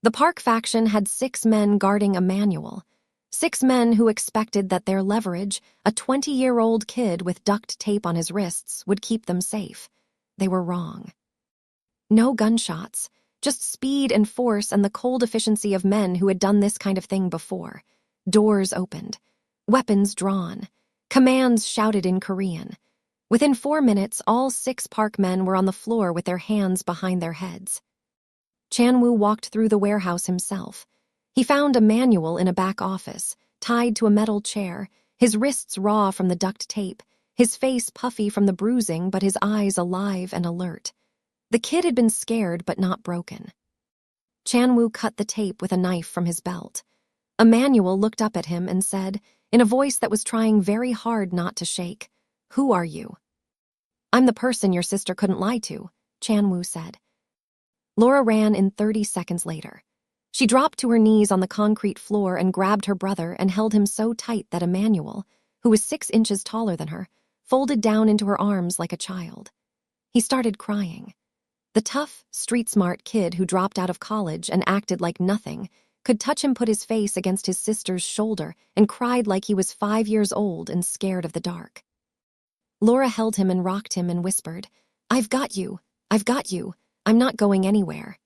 The Park faction had 6 men guarding Emmanuel, 6 men who expected that their leverage, a 20-year-old kid with duct tape on his wrists, would keep them safe. They were wrong. No gunshots, just speed and force and the cold efficiency of men who had done this kind of thing before. Doors opened, weapons drawn, commands shouted in Korean. Within 4 minutes, all 6 Park men were on the floor with their hands behind their heads. Chan-woo walked through the warehouse himself. He found Emmanuel in a back office, tied to a metal chair, his wrists raw from the duct tape, his face puffy from the bruising but his eyes alive and alert. The kid had been scared but not broken. Chan-woo cut the tape with a knife from his belt. Emmanuel looked up at him and said, in a voice that was trying very hard not to shake, "Who are you?" "I'm the person your sister couldn't lie to," Chan-woo said. Laura ran in 30 seconds later. She dropped to her knees on the concrete floor and grabbed her brother and held him so tight that Emmanuel, who was 6 inches taller than her, folded down into her arms like a child. He started crying. The tough, street-smart kid who dropped out of college and acted like nothing could touch him put his face against his sister's shoulder and cried like he was 5 years old and scared of the dark. Laura held him and rocked him and whispered, "I've got you. I've got you. I'm not going anywhere."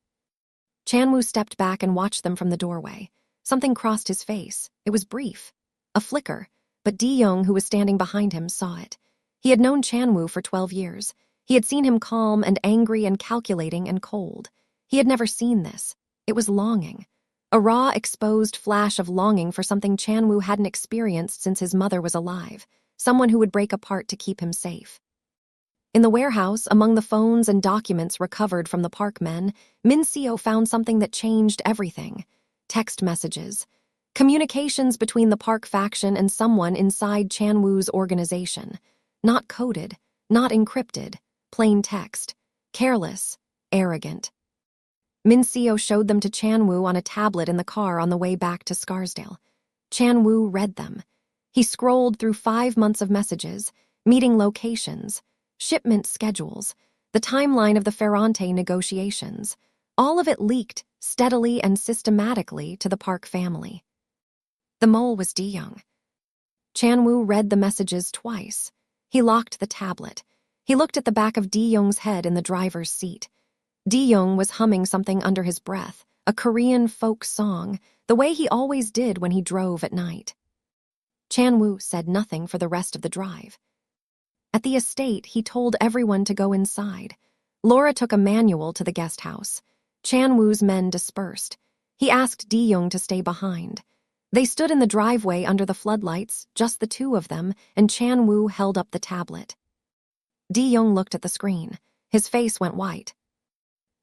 Chan-woo stepped back and watched them from the doorway. Something crossed his face. It was brief. A flicker, but Di-young, who was standing behind him, saw it. He had known Chan-woo for 12 years. He had seen him calm and angry and calculating and cold. He had never seen this. It was longing. A raw, exposed flash of longing for something Chan-woo hadn't experienced since his mother was alive, someone who would break apart to keep him safe. In the warehouse, among the phones and documents recovered from the park men, Min-seo found something that changed everything. Text messages. Communications between the park faction and someone inside Chan-woo's organization. Not coded, not encrypted, plain text. Careless, arrogant. Min-seo showed them to Chan-woo on a tablet in the car on the way back to Scarsdale. Chan-woo read them. He scrolled through 5 months of messages, meeting locations, shipment schedules, the timeline of the Ferrante negotiations. All of it leaked steadily and systematically to the Park family. The mole was Di-young. Chan-woo read the messages twice. He locked the tablet. He looked at the back of Di-young's head in the driver's seat. Di-young was humming something under his breath, a Korean folk song, the way he always did when he drove at night. Chan-woo said nothing for the rest of the drive. At the estate, he told everyone to go inside. Laura took Emmanuel to the guest house. Chan-woo's men dispersed. He asked Di-young to stay behind. They stood in the driveway under the floodlights, just the two of them, and Chan-woo held up the tablet. Di-young looked at the screen. His face went white.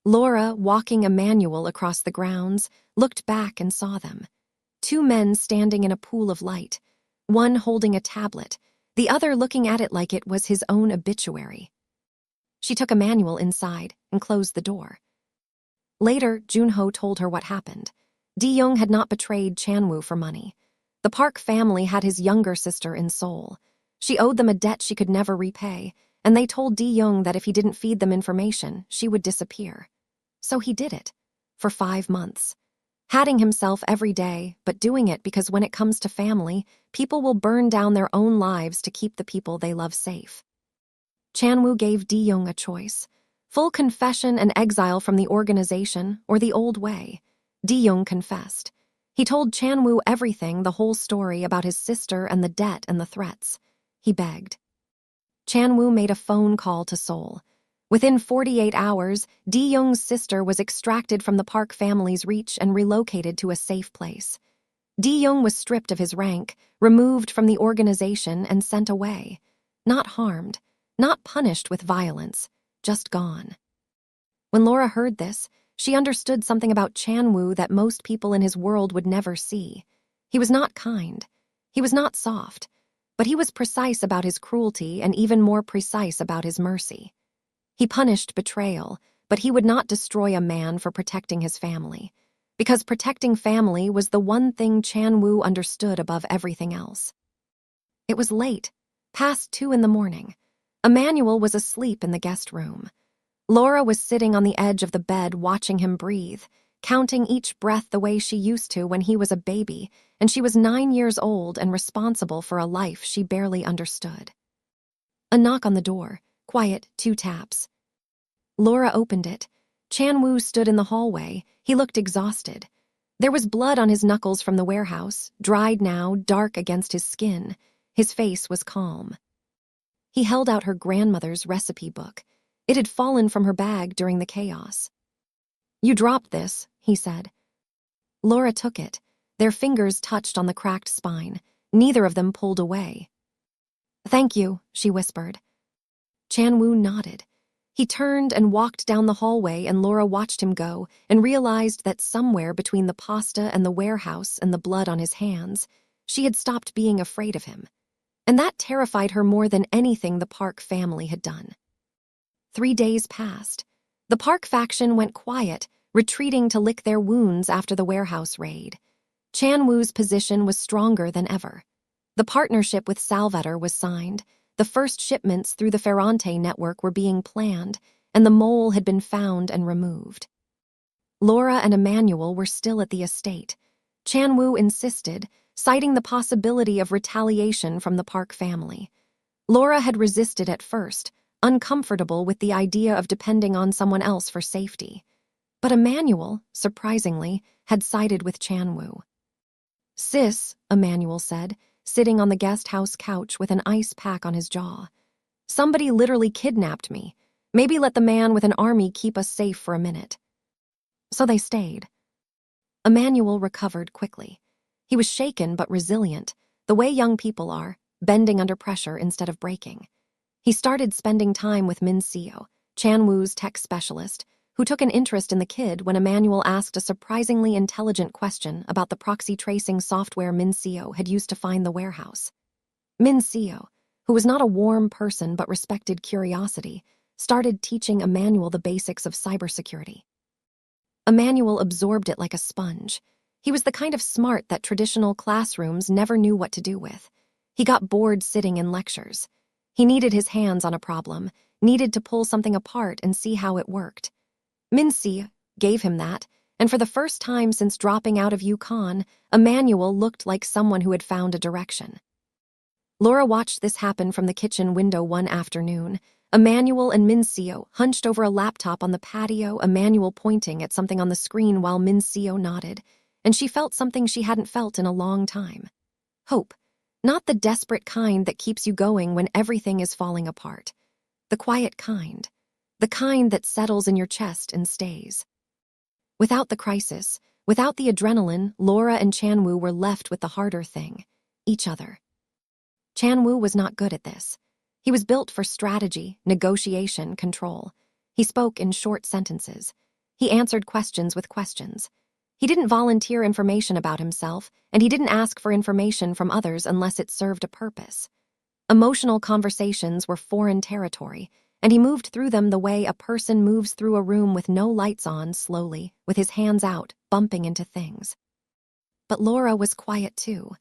Laura, walking Emmanuel across the grounds, looked back and saw them. 2 men standing in a pool of light, one holding a tablet, the other looking at it like it was his own obituary. She took Emmanuel inside and closed the door. Later, Junho told her what happened. Di-young had not betrayed Chan-woo for money. The Park family had his younger sister in Seoul. She owed them a debt she could never repay, and they told Di-young that if he didn't feed them information, she would disappear. So he did it, for 5 months. Hatting himself every day, but doing it because when it comes to family, people will burn down their own lives to keep the people they love safe. Chan-woo gave Di-young a choice: full confession and exile from the organization, or the old way. Di-young confessed. He told Chan-woo everything, the whole story about his sister and the debt and the threats. He begged. Chan-woo made a phone call to Seoul. Within 48 hours, Di-young's sister was extracted from the Park family's reach and relocated to a safe place. Di-young was stripped of his rank, removed from the organization, and sent away. Not harmed, not punished with violence, just gone. When Laura heard this, she understood something about Chan-woo that most people in his world would never see. He was not kind. He was not soft. But he was precise about his cruelty and even more precise about his mercy. He punished betrayal, but he would not destroy a man for protecting his family, because protecting family was the one thing Chan-woo understood above everything else. It was late, past 2 in the morning. Emmanuel was asleep in the guest room. Laura was sitting on the edge of the bed watching him breathe, counting each breath the way she used to when he was a baby, and she was 9 years old and responsible for a life she barely understood. A knock on the door, quiet, 2 taps. Laura opened it. Chan-woo stood in the hallway. He looked exhausted. There was blood on his knuckles from the warehouse, dried now, dark against his skin. His face was calm. He held out her grandmother's recipe book. It had fallen from her bag during the chaos. "You dropped this," he said. Laura took it. Their fingers touched on the cracked spine. Neither of them pulled away. "Thank you," she whispered. Chan-woo nodded. He turned and walked down the hallway, and Laura watched him go and realized that somewhere between the pasta and the warehouse and the blood on his hands, she had stopped being afraid of him. And that terrified her more than anything the Park family had done. 3 days passed. The Park faction went quiet, retreating to lick their wounds after the warehouse raid. Chan-woo's position was stronger than ever. The partnership with Salvator was signed, the first shipments through the Ferrante network were being planned, and the mole had been found and removed. Laura and Emmanuel were still at the estate. Chan-woo insisted, citing the possibility of retaliation from the Park family. Laura had resisted at first, uncomfortable with the idea of depending on someone else for safety. But Emmanuel, surprisingly, had sided with Chan-woo. "Sis," Emmanuel said, sitting on the guest house couch with an ice pack on his jaw. "Somebody literally kidnapped me. Maybe let the man with an army keep us safe for a minute." So they stayed. Emmanuel recovered quickly. He was shaken but resilient, the way young people are, bending under pressure instead of breaking. He started spending time with Min Seo, Chan-woo's tech specialist, who took an interest in the kid when Emmanuel asked a surprisingly intelligent question about the proxy tracing software Min Seo had used to find the warehouse. Min Seo, who was not a warm person but respected curiosity, started teaching Emmanuel the basics of cybersecurity. Emmanuel absorbed it like a sponge. He was the kind of smart that traditional classrooms never knew what to do with. He got bored sitting in lectures. He needed his hands on a problem, needed to pull something apart and see how it worked. Min Seo gave him that, and for the first time since dropping out of UConn, Emmanuel looked like someone who had found a direction. Laura watched this happen from the kitchen window one afternoon. Emmanuel and Min Seo hunched over a laptop on the patio, Emmanuel pointing at something on the screen while Min Seo nodded, and she felt something she hadn't felt in a long time. Hope. Not the desperate kind that keeps you going when everything is falling apart. The quiet kind. The kind that settles in your chest and stays. Without the crisis, without the adrenaline, Laura and Chan-woo were left with the harder thing, each other. Chan-woo was not good at this. He was built for strategy, negotiation, control. He spoke in short sentences. He answered questions with questions. He didn't volunteer information about himself, and he didn't ask for information from others unless it served a purpose. Emotional conversations were foreign territory, and he moved through them the way a person moves through a room with no lights on, slowly, with his hands out, bumping into things. But Laura was quiet too,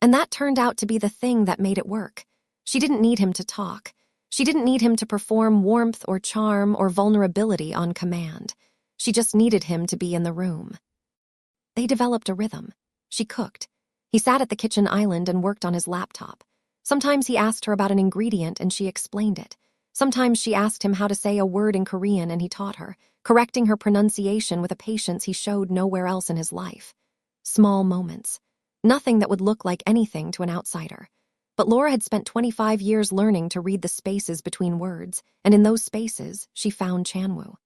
and that turned out to be the thing that made it work. She didn't need him to talk. She didn't need him to perform warmth or charm or vulnerability on command. She just needed him to be in the room. They developed a rhythm. She cooked. He sat at the kitchen island and worked on his laptop. Sometimes he asked her about an ingredient and she explained it. Sometimes she asked him how to say a word in Korean and he taught her, correcting her pronunciation with a patience he showed nowhere else in his life. Small moments. Nothing that would look like anything to an outsider. But Laura had spent 25 years learning to read the spaces between words, and in those spaces, she found Chan-woo.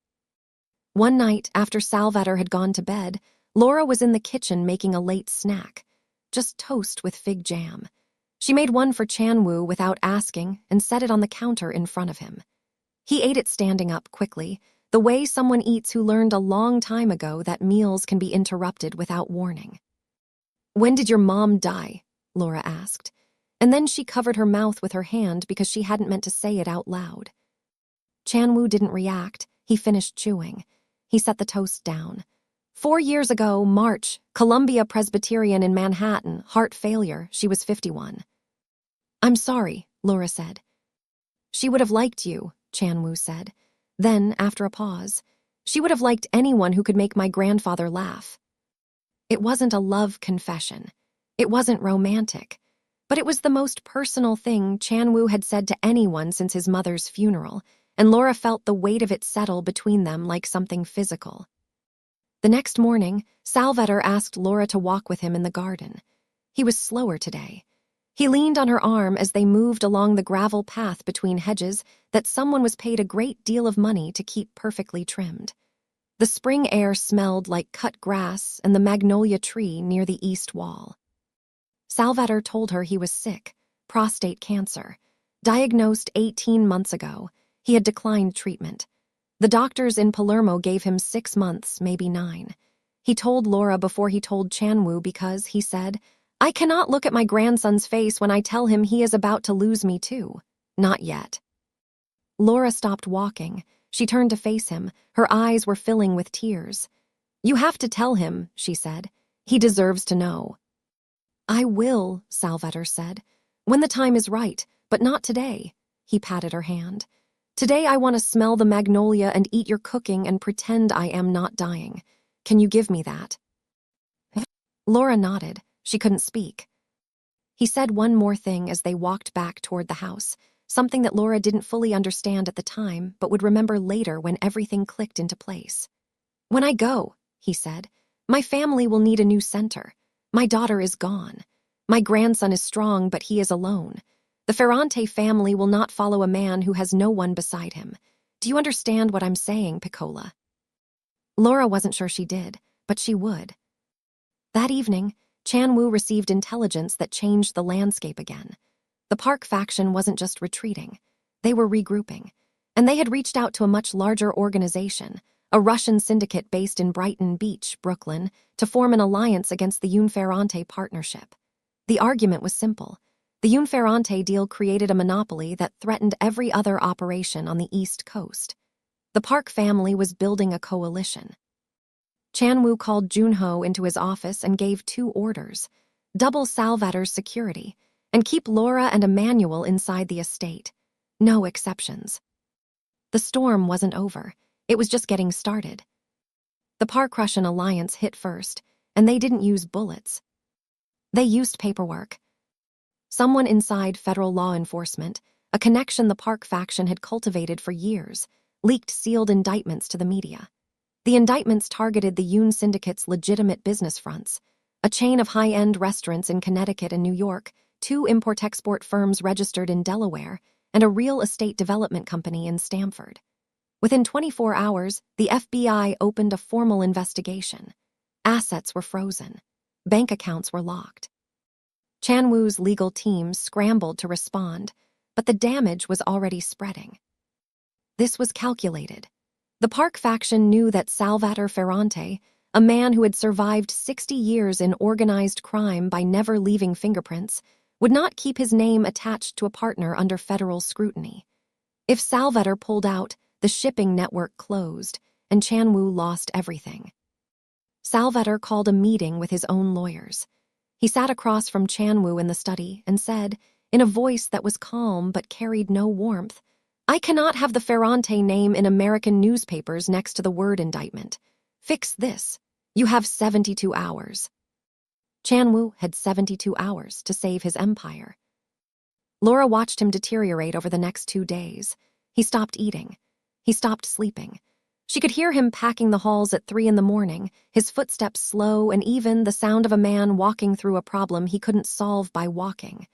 One night, after Salvator had gone to bed, Laura was in the kitchen making a late snack. Just toast with fig jam. She made one for Chan-woo without asking and set it on the counter in front of him. He ate it standing up quickly, the way someone eats who learned a long time ago that meals can be interrupted without warning. "When did your mom die?" Laura asked. And then she covered her mouth with her hand because she hadn't meant to say it out loud. Chan-woo didn't react. He finished chewing. He set the toast down. 4 years ago, March, Columbia Presbyterian in Manhattan, heart failure, she was 51. "I'm sorry," Laura said. "She would have liked you," Chan-woo said. Then, after a pause, "She would have liked anyone who could make my grandfather laugh." It wasn't a love confession. It wasn't romantic. But it was the most personal thing Chan-woo had said to anyone since his mother's funeral, and Laura felt the weight of it settle between them like something physical. The next morning, Salvator asked Laura to walk with him in the garden. He was slower today. He leaned on her arm as they moved along the gravel path between hedges that someone was paid a great deal of money to keep perfectly trimmed. The spring air smelled like cut grass and the magnolia tree near the east wall. Salvator told her he was sick, prostate cancer. Diagnosed 18 months ago, he had declined treatment. The doctors in Palermo gave him 6 months, maybe 9. He told Laura before he told Chanwoo because, he said, "I cannot look at my grandson's face when I tell him he is about to lose me too. Not yet." Laura stopped walking. She turned to face him. Her eyes were filling with tears. "You have to tell him," she said. "He deserves to know." "I will," Salvatore said. "When the time is right, but not today." He patted her hand. "Today I want to smell the magnolia and eat your cooking and pretend I am not dying. Can you give me that?" Laura nodded. She couldn't speak. He said one more thing as they walked back toward the house, something that Laura didn't fully understand at the time but would remember later when everything clicked into place. "When I go," he said, "my family will need a new center. My daughter is gone. My grandson is strong, but he is alone. The Ferrante family will not follow a man who has no one beside him. Do you understand what I'm saying, Piccola?" Laura wasn't sure she did, but she would. That evening, Chanwoo received intelligence that changed the landscape again. The Park faction wasn't just retreating. They were regrouping. And they had reached out to a much larger organization, a Russian syndicate based in Brighton Beach, Brooklyn, to form an alliance against the Unferrante partnership. The argument was simple. The Unferrante deal created a monopoly that threatened every other operation on the East Coast. The Park family was building a coalition. Chanwoo called Junho into his office and gave 2 orders: double Salvatore's security, and keep Laura and Emmanuel inside the estate. No exceptions. The storm wasn't over. It was just getting started. The Park-Russian alliance hit first, and they didn't use bullets. They used paperwork. Someone inside federal law enforcement, a connection the Park faction had cultivated for years, leaked sealed indictments to the media. The indictments targeted the Yun Syndicate's legitimate business fronts: a chain of high-end restaurants in Connecticut and New York, 2 import-export firms registered in Delaware, and a real estate development company in Stamford. Within 24 hours, the FBI opened a formal investigation. Assets were frozen. Bank accounts were locked. Chanwoo's legal teams scrambled to respond, but the damage was already spreading. This was calculated. The Park faction knew that Salvatore Ferrante, a man who had survived 60 years in organized crime by never leaving fingerprints, would not keep his name attached to a partner under federal scrutiny. If Salvatore pulled out, the shipping network closed, and Chanwoo lost everything. Salvatore called a meeting with his own lawyers. He sat across from Chanwoo in the study and said, in a voice that was calm but carried no warmth, "I cannot have the Ferrante name in American newspapers next to the word indictment. Fix this. You have 72 hours." Chanwoo had 72 hours to save his empire. Laura watched him deteriorate over the next 2 days. He stopped eating. He stopped sleeping. She could hear him packing the halls at 3 in the morning, his footsteps slow and even the sound of a man walking through a problem he couldn't solve by walking.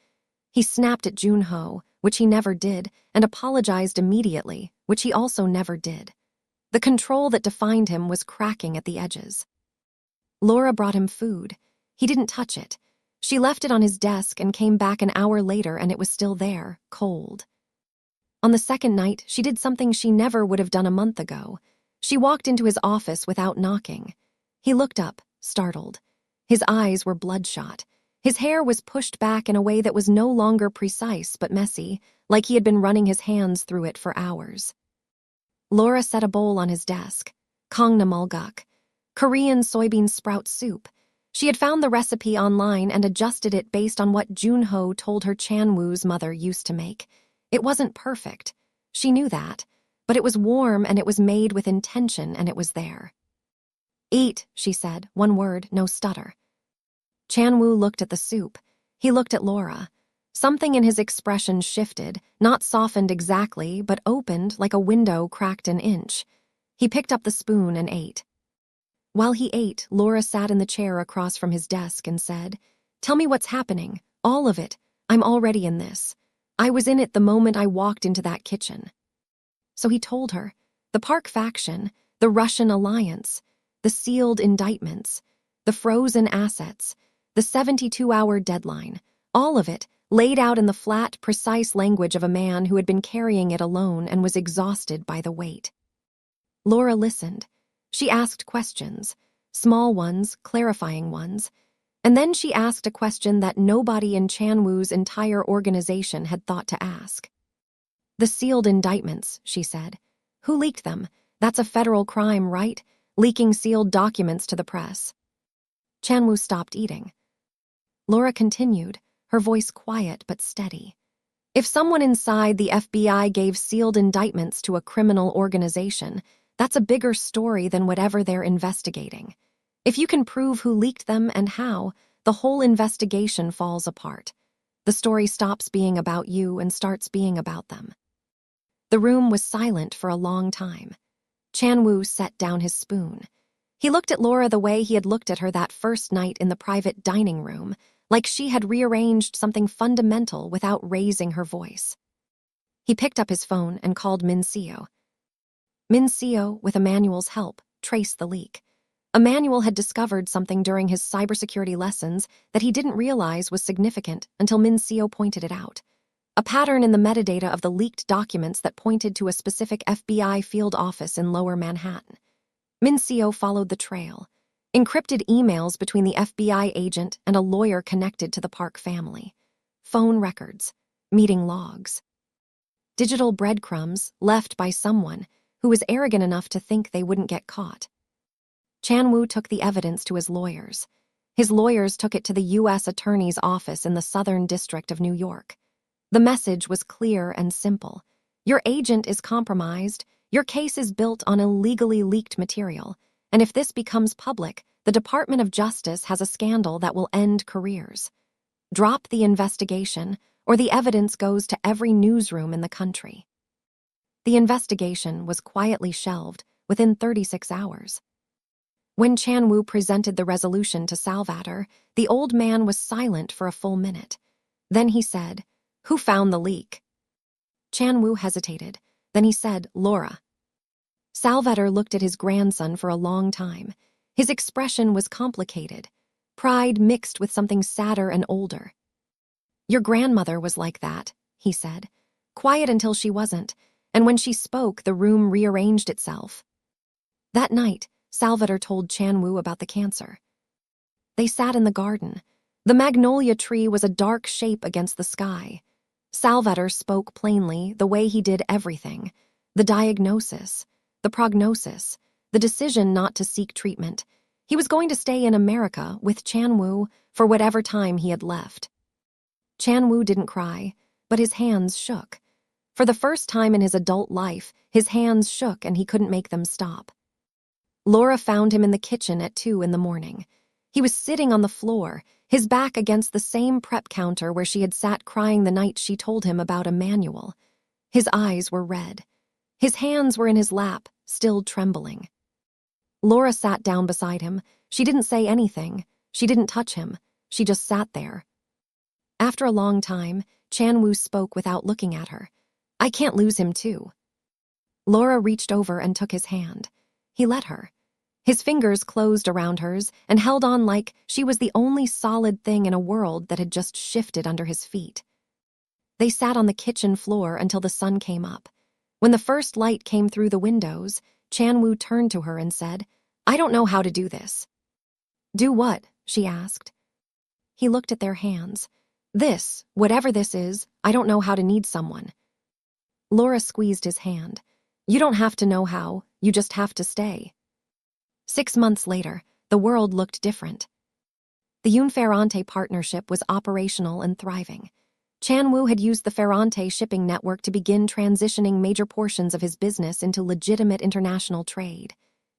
He snapped at Junho, which he never did, and apologized immediately, which he also never did. The control that defined him was cracking at the edges. Laura brought him food. He didn't touch it. She left it on his desk and came back an hour later and it was still there, cold. On the second night, she did something she never would have done a month ago. She walked into his office without knocking. He looked up, startled. His eyes were bloodshot. His hair was pushed back in a way that was no longer precise but messy, like he had been running his hands through it for hours. Laura set a bowl on his desk. Kongnamulguk, Korean soybean sprout soup. She had found the recipe online and adjusted it based on what Junho told her Chanwoo's mother used to make. It wasn't perfect. She knew that. But it was warm and it was made with intention and it was there. "Eat," she said, one word, no stutter. Chanwoo looked at the soup. He looked at Laura. Something in his expression shifted, not softened exactly, but opened like a window cracked an inch. He picked up the spoon and ate. While he ate, Laura sat in the chair across from his desk and said, "Tell me what's happening. All of it. I'm already in this. I was in it the moment I walked into that kitchen." So he told her. The Park faction, the Russian alliance, the sealed indictments, the frozen assets, the 72-hour deadline, all of it, laid out in the flat, precise language of a man who had been carrying it alone and was exhausted by the weight. Laura listened. She asked questions, small ones, clarifying ones, and then she asked a question that nobody in Chan-woo's entire organization had thought to ask. "The sealed indictments," she said. "Who leaked them? That's a federal crime, right? Leaking sealed documents to the press." Chan-woo stopped eating. Laura continued, her voice quiet but steady. "If someone inside the FBI gave sealed indictments to a criminal organization, that's a bigger story than whatever they're investigating. If you can prove who leaked them and how, the whole investigation falls apart. The story stops being about you and starts being about them." The room was silent for a long time. Chan-woo set down his spoon. He looked at Laura the way he had looked at her that first night in the private dining room, like she had rearranged something fundamental without raising her voice. He picked up his phone and called Min Seo. Min Seo, with Emmanuel's help, traced the leak. Emmanuel had discovered something during his cybersecurity lessons that he didn't realize was significant until Min Seo pointed it out. A pattern in the metadata of the leaked documents that pointed to a specific FBI field office in Lower Manhattan. Min Seo followed the trail. Encrypted emails between the FBI agent and a lawyer connected to the Park family. Phone records. Meeting logs. Digital breadcrumbs left by someone who was arrogant enough to think they wouldn't get caught. Chan-woo took the evidence to his lawyers. His lawyers took it to the U.S. Attorney's Office in the Southern District of New York. The message was clear and simple. Your agent is compromised, your case is built on illegally leaked material, and if this becomes public, the Department of Justice has a scandal that will end careers. Drop the investigation, or the evidence goes to every newsroom in the country. The investigation was quietly shelved within 36 hours. When Chan-woo presented the resolution to Salvator, the old man was silent for a full minute. Then he said, "Who found the leak?" Chan-woo hesitated. Then he said, "Laura." Salvator looked at his grandson for a long time. His expression was complicated, pride mixed with something sadder and older. "Your grandmother was like that," he said. "Quiet until she wasn't, and when she spoke, the room rearranged itself." That night, Salvator told Chan-woo about the cancer. They sat in the garden. The magnolia tree was a dark shape against the sky. Salvator spoke plainly, the way he did everything. The diagnosis, the prognosis, the decision not to seek treatment. He was going to stay in America with Chan-woo for whatever time he had left. Chan-woo didn't cry, but his hands shook. For the first time in his adult life, his hands shook and he couldn't make them stop. Laura found him in the kitchen at 2 in the morning. He was sitting on the floor, his back against the same prep counter where she had sat crying the night she told him about Emmanuel. His eyes were red. His hands were in his lap, still trembling. Laura sat down beside him. She didn't say anything. She didn't touch him. She just sat there. After a long time, Chan-woo spoke without looking at her. "I can't lose him too." Laura reached over and took his hand. He let her. His fingers closed around hers and held on like she was the only solid thing in a world that had just shifted under his feet. They sat on the kitchen floor until the sun came up. When the first light came through the windows, Chan-woo turned to her and said, "I don't know how to do this." "Do what?" she asked. He looked at their hands. "This, whatever this is, I don't know how to need someone." Laura squeezed his hand. "You don't have to know how, you just have to stay." 6 months later, the world looked different. The Unferrante partnership was operational and thriving. Chan-woo had used the Ferrante shipping network to begin transitioning major portions of his business into legitimate international trade.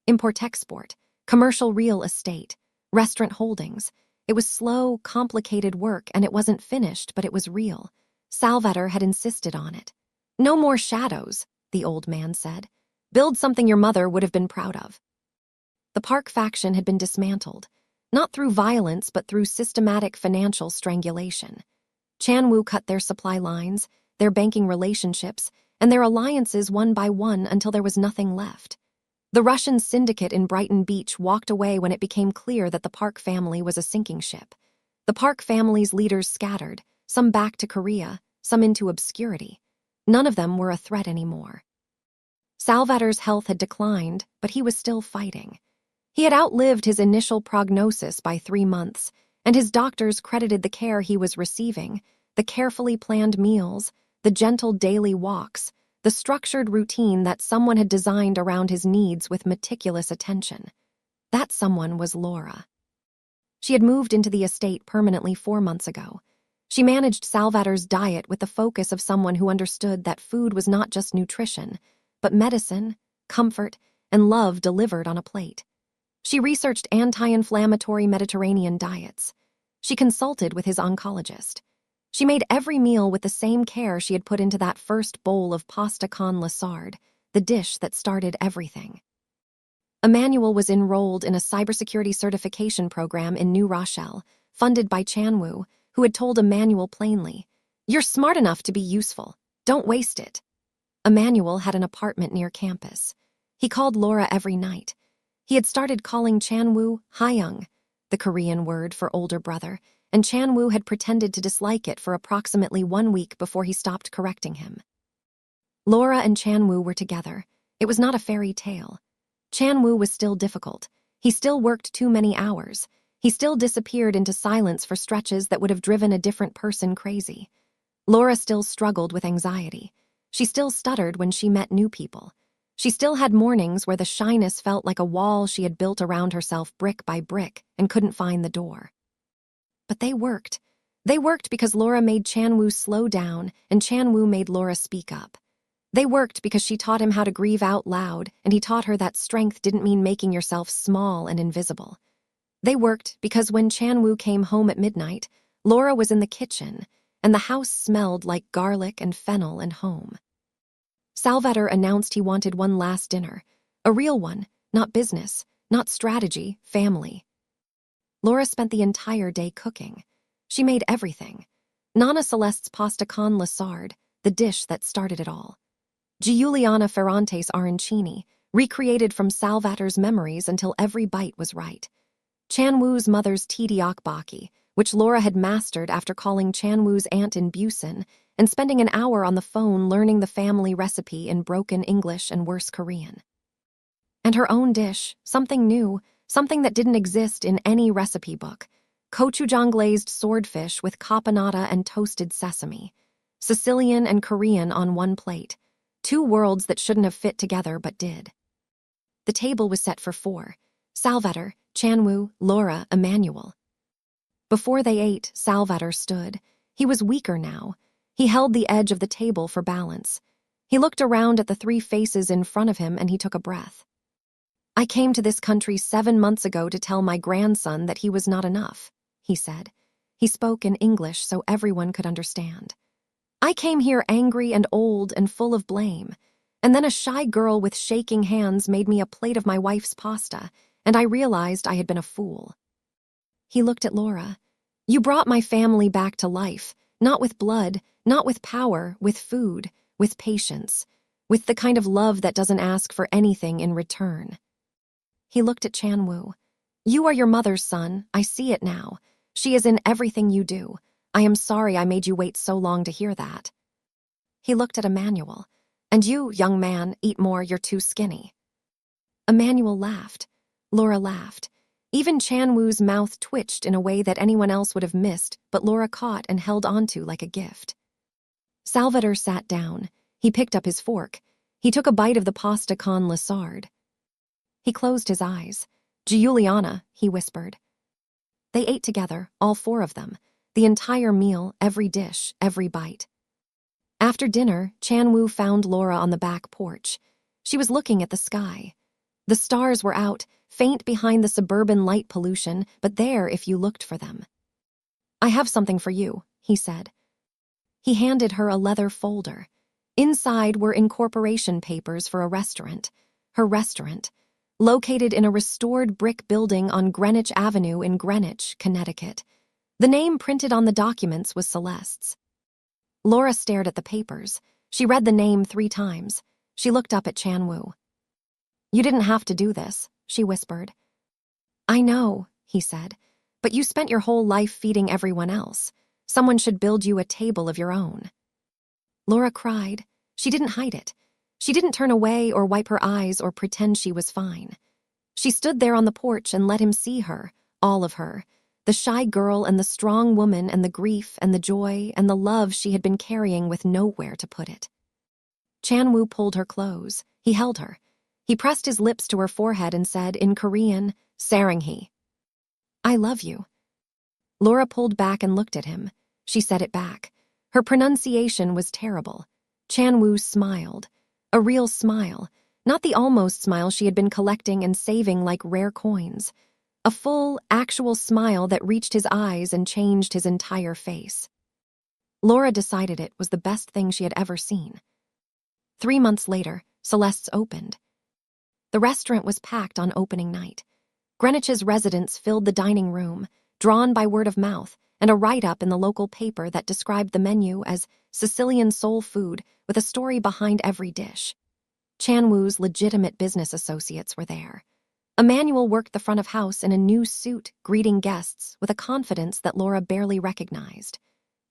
Import-export, commercial real estate, restaurant holdings. It was slow, complicated work, and it wasn't finished, but it was real. Salvator had insisted on it. "No more shadows," the old man said. "Build something your mother would have been proud of." The Park faction had been dismantled, not through violence but through systematic financial strangulation. Chan-woo cut their supply lines, their banking relationships, and their alliances one by one until there was nothing left. The Russian syndicate in Brighton Beach walked away when it became clear that the Park family was a sinking ship. The Park family's leaders scattered, some back to Korea, some into obscurity. None of them were a threat anymore. Salvador's health had declined, but he was still fighting. He had outlived his initial prognosis by 3 months, and his doctors credited the care he was receiving, the carefully planned meals, the gentle daily walks, the structured routine that someone had designed around his needs with meticulous attention. That someone was Laura. She had moved into the estate permanently 4 months ago. She managed Salvador's diet with the focus of someone who understood that food was not just nutrition, but medicine, comfort, and love delivered on a plate. She researched anti-inflammatory Mediterranean diets. She consulted with his oncologist. She made every meal with the same care she had put into that first bowl of pasta con lasard, the dish that started everything. Emmanuel was enrolled in a cybersecurity certification program in New Rochelle, funded by Chanwoo, who had told Emmanuel plainly, "You're smart enough to be useful. Don't waste it." Emmanuel had an apartment near campus. He called Laura every night. He had started calling Chanwoo Hayoung, the Korean word for older brother, and Chanwoo had pretended to dislike it for approximately 1 week before he stopped correcting him. Laura and Chanwoo were together. It was not a fairy tale. Chanwoo was still difficult. He still worked too many hours. He still disappeared into silence for stretches that would have driven a different person crazy. Laura still struggled with anxiety. She still stuttered when she met new people. She still had mornings where the shyness felt like a wall she had built around herself brick by brick and couldn't find the door. But they worked. They worked because Laura made Chanwoo slow down and Chanwoo made Laura speak up. They worked because she taught him how to grieve out loud and he taught her that strength didn't mean making yourself small and invisible. They worked because when Chanwoo came home at midnight, Laura was in the kitchen and the house smelled like garlic and fennel and home. Salvador announced he wanted one last dinner, a real one, not business, not strategy, family. Laura spent the entire day cooking. She made everything. Nana Celeste's pasta con lasard, the dish that started it all. Giuliana Ferrante's arancini, recreated from Salvador's memories until every bite was right. Chanwoo's mother's tteokbokki, which Laura had mastered after calling Chanwoo's aunt in Busan and spending an hour on the phone learning the family recipe in broken English and worse Korean. And her own dish, something new, something that didn't exist in any recipe book, gochujang glazed swordfish with caponata and toasted sesame, Sicilian and Korean on one plate, 2 worlds that shouldn't have fit together but did. The table was set for 4, Salvador, Chanwoo, Laura, Emmanuel. Before they ate, Salvador stood. He was weaker now. He held the edge of the table for balance. He looked around at the 3 faces in front of him and he took a breath. "I came to this country 7 months ago to tell my grandson that he was not enough," he said. He spoke in English so everyone could understand. "I came here angry and old and full of blame, and then a shy girl with shaking hands made me a plate of my wife's pasta, and I realized I had been a fool." He looked at Laura. "You brought my family back to life, not with blood, not with power, with food, with patience, with the kind of love that doesn't ask for anything in return." He looked at Chanwoo. "You are your mother's son, I see it now. She is in everything you do. I am sorry I made you wait so long to hear that." He looked at Emmanuel. "And you, young man, eat more, you're too skinny." Emmanuel laughed. Laura laughed. Even Chanwoo's mouth twitched in a way that anyone else would have missed, but Laura caught and held onto like a gift. Salvador sat down. He picked up his fork. He took a bite of the pasta con lasard. He closed his eyes. "Giuliana," he whispered. They ate together, all 4 of them, the entire meal, every dish, every bite. After dinner, Chanwoo found Laura on the back porch. She was looking at the sky. The stars were out, faint behind the suburban light pollution, but there if you looked for them. "I have something for you," he said. He handed her a leather folder. Inside were incorporation papers for a restaurant, her restaurant, located in a restored brick building on Greenwich Avenue in Greenwich, Connecticut. The name printed on the documents was Celeste's. Laura stared at the papers. She read the name 3 times. She looked up at Chanwoo. "You didn't have to do this," she whispered. "I know," he said, "but you spent your whole life feeding everyone else. Someone should build you a table of your own." Laura cried. She didn't hide it. She didn't turn away or wipe her eyes or pretend she was fine. She stood there on the porch and let him see her, all of her, the shy girl and the strong woman and the grief and the joy and the love she had been carrying with nowhere to put it. Chan-woo pulled her close. He held her. He pressed his lips to her forehead and said, in Korean, "Saranghi. I love you." Laura pulled back and looked at him. She said it back. Her pronunciation was terrible. Chan-woo smiled. A real smile. Not the almost smile she had been collecting and saving like rare coins. A full, actual smile that reached his eyes and changed his entire face. Laura decided it was the best thing she had ever seen. 3 months later, Celeste's opened. The restaurant was packed on opening night. Greenwich's residents filled the dining room, drawn by word of mouth, and a write-up in the local paper that described the menu as Sicilian soul food with a story behind every dish. Chan-woo's legitimate business associates were there. Emmanuel worked the front of house in a new suit, greeting guests with a confidence that Laura barely recognized.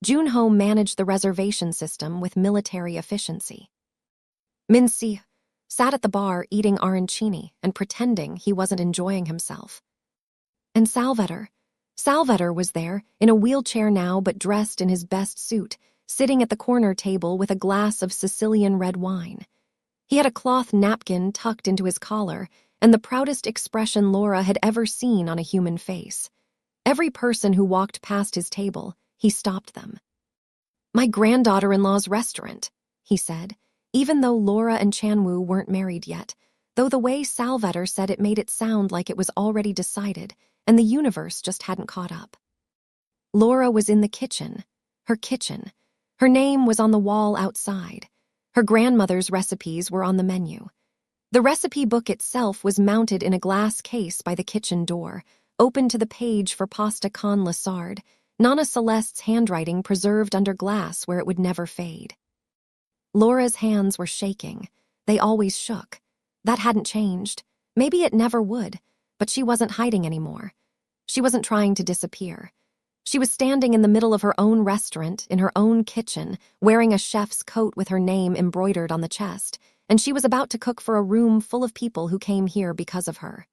Junho managed the reservation system with military efficiency. Min-si sat at the bar eating arancini and pretending he wasn't enjoying himself. And Salvador was there, in a wheelchair now but dressed in his best suit, sitting at the corner table with a glass of Sicilian red wine. He had a cloth napkin tucked into his collar and the proudest expression Laura had ever seen on a human face. Every person who walked past his table, he stopped them. "My granddaughter-in-law's restaurant," he said, even though Laura and Chan-woo weren't married yet, though the way Salvador said it made it sound like it was already decided and the universe just hadn't caught up. Laura was in the kitchen, her kitchen. Her name was on the wall outside. Her grandmother's recipes were on the menu. The recipe book itself was mounted in a glass case by the kitchen door, open to the page for pasta con la sarde, Nana Celeste's handwriting preserved under glass where it would never fade. Laura's hands were shaking. They always shook. That hadn't changed. Maybe it never would, but she wasn't hiding anymore. She wasn't trying to disappear. She was standing in the middle of her own restaurant, in her own kitchen, wearing a chef's coat with her name embroidered on the chest, and she was about to cook for a room full of people who came here because of her.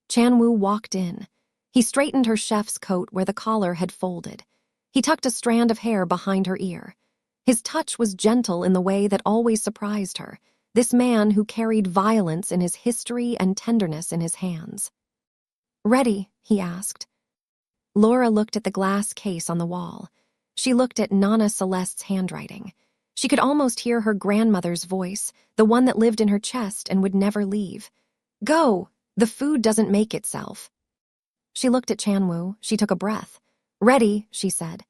Chan-woo walked in. He straightened her chef's coat where the collar had folded. He tucked a strand of hair behind her ear. His touch was gentle in the way that always surprised her, this man who carried violence in his history and tenderness in his hands. "Ready?" he asked. Laura looked at the glass case on the wall. She looked at Nana Celeste's handwriting. She could almost hear her grandmother's voice, the one that lived in her chest and would never leave. "Go! The food doesn't make itself." She looked at Chan-woo. She took a breath. "Ready," she said.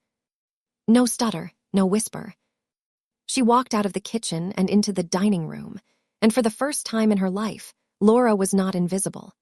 No stutter, no whisper. She walked out of the kitchen and into the dining room, and for the first time in her life, Laura was not invisible.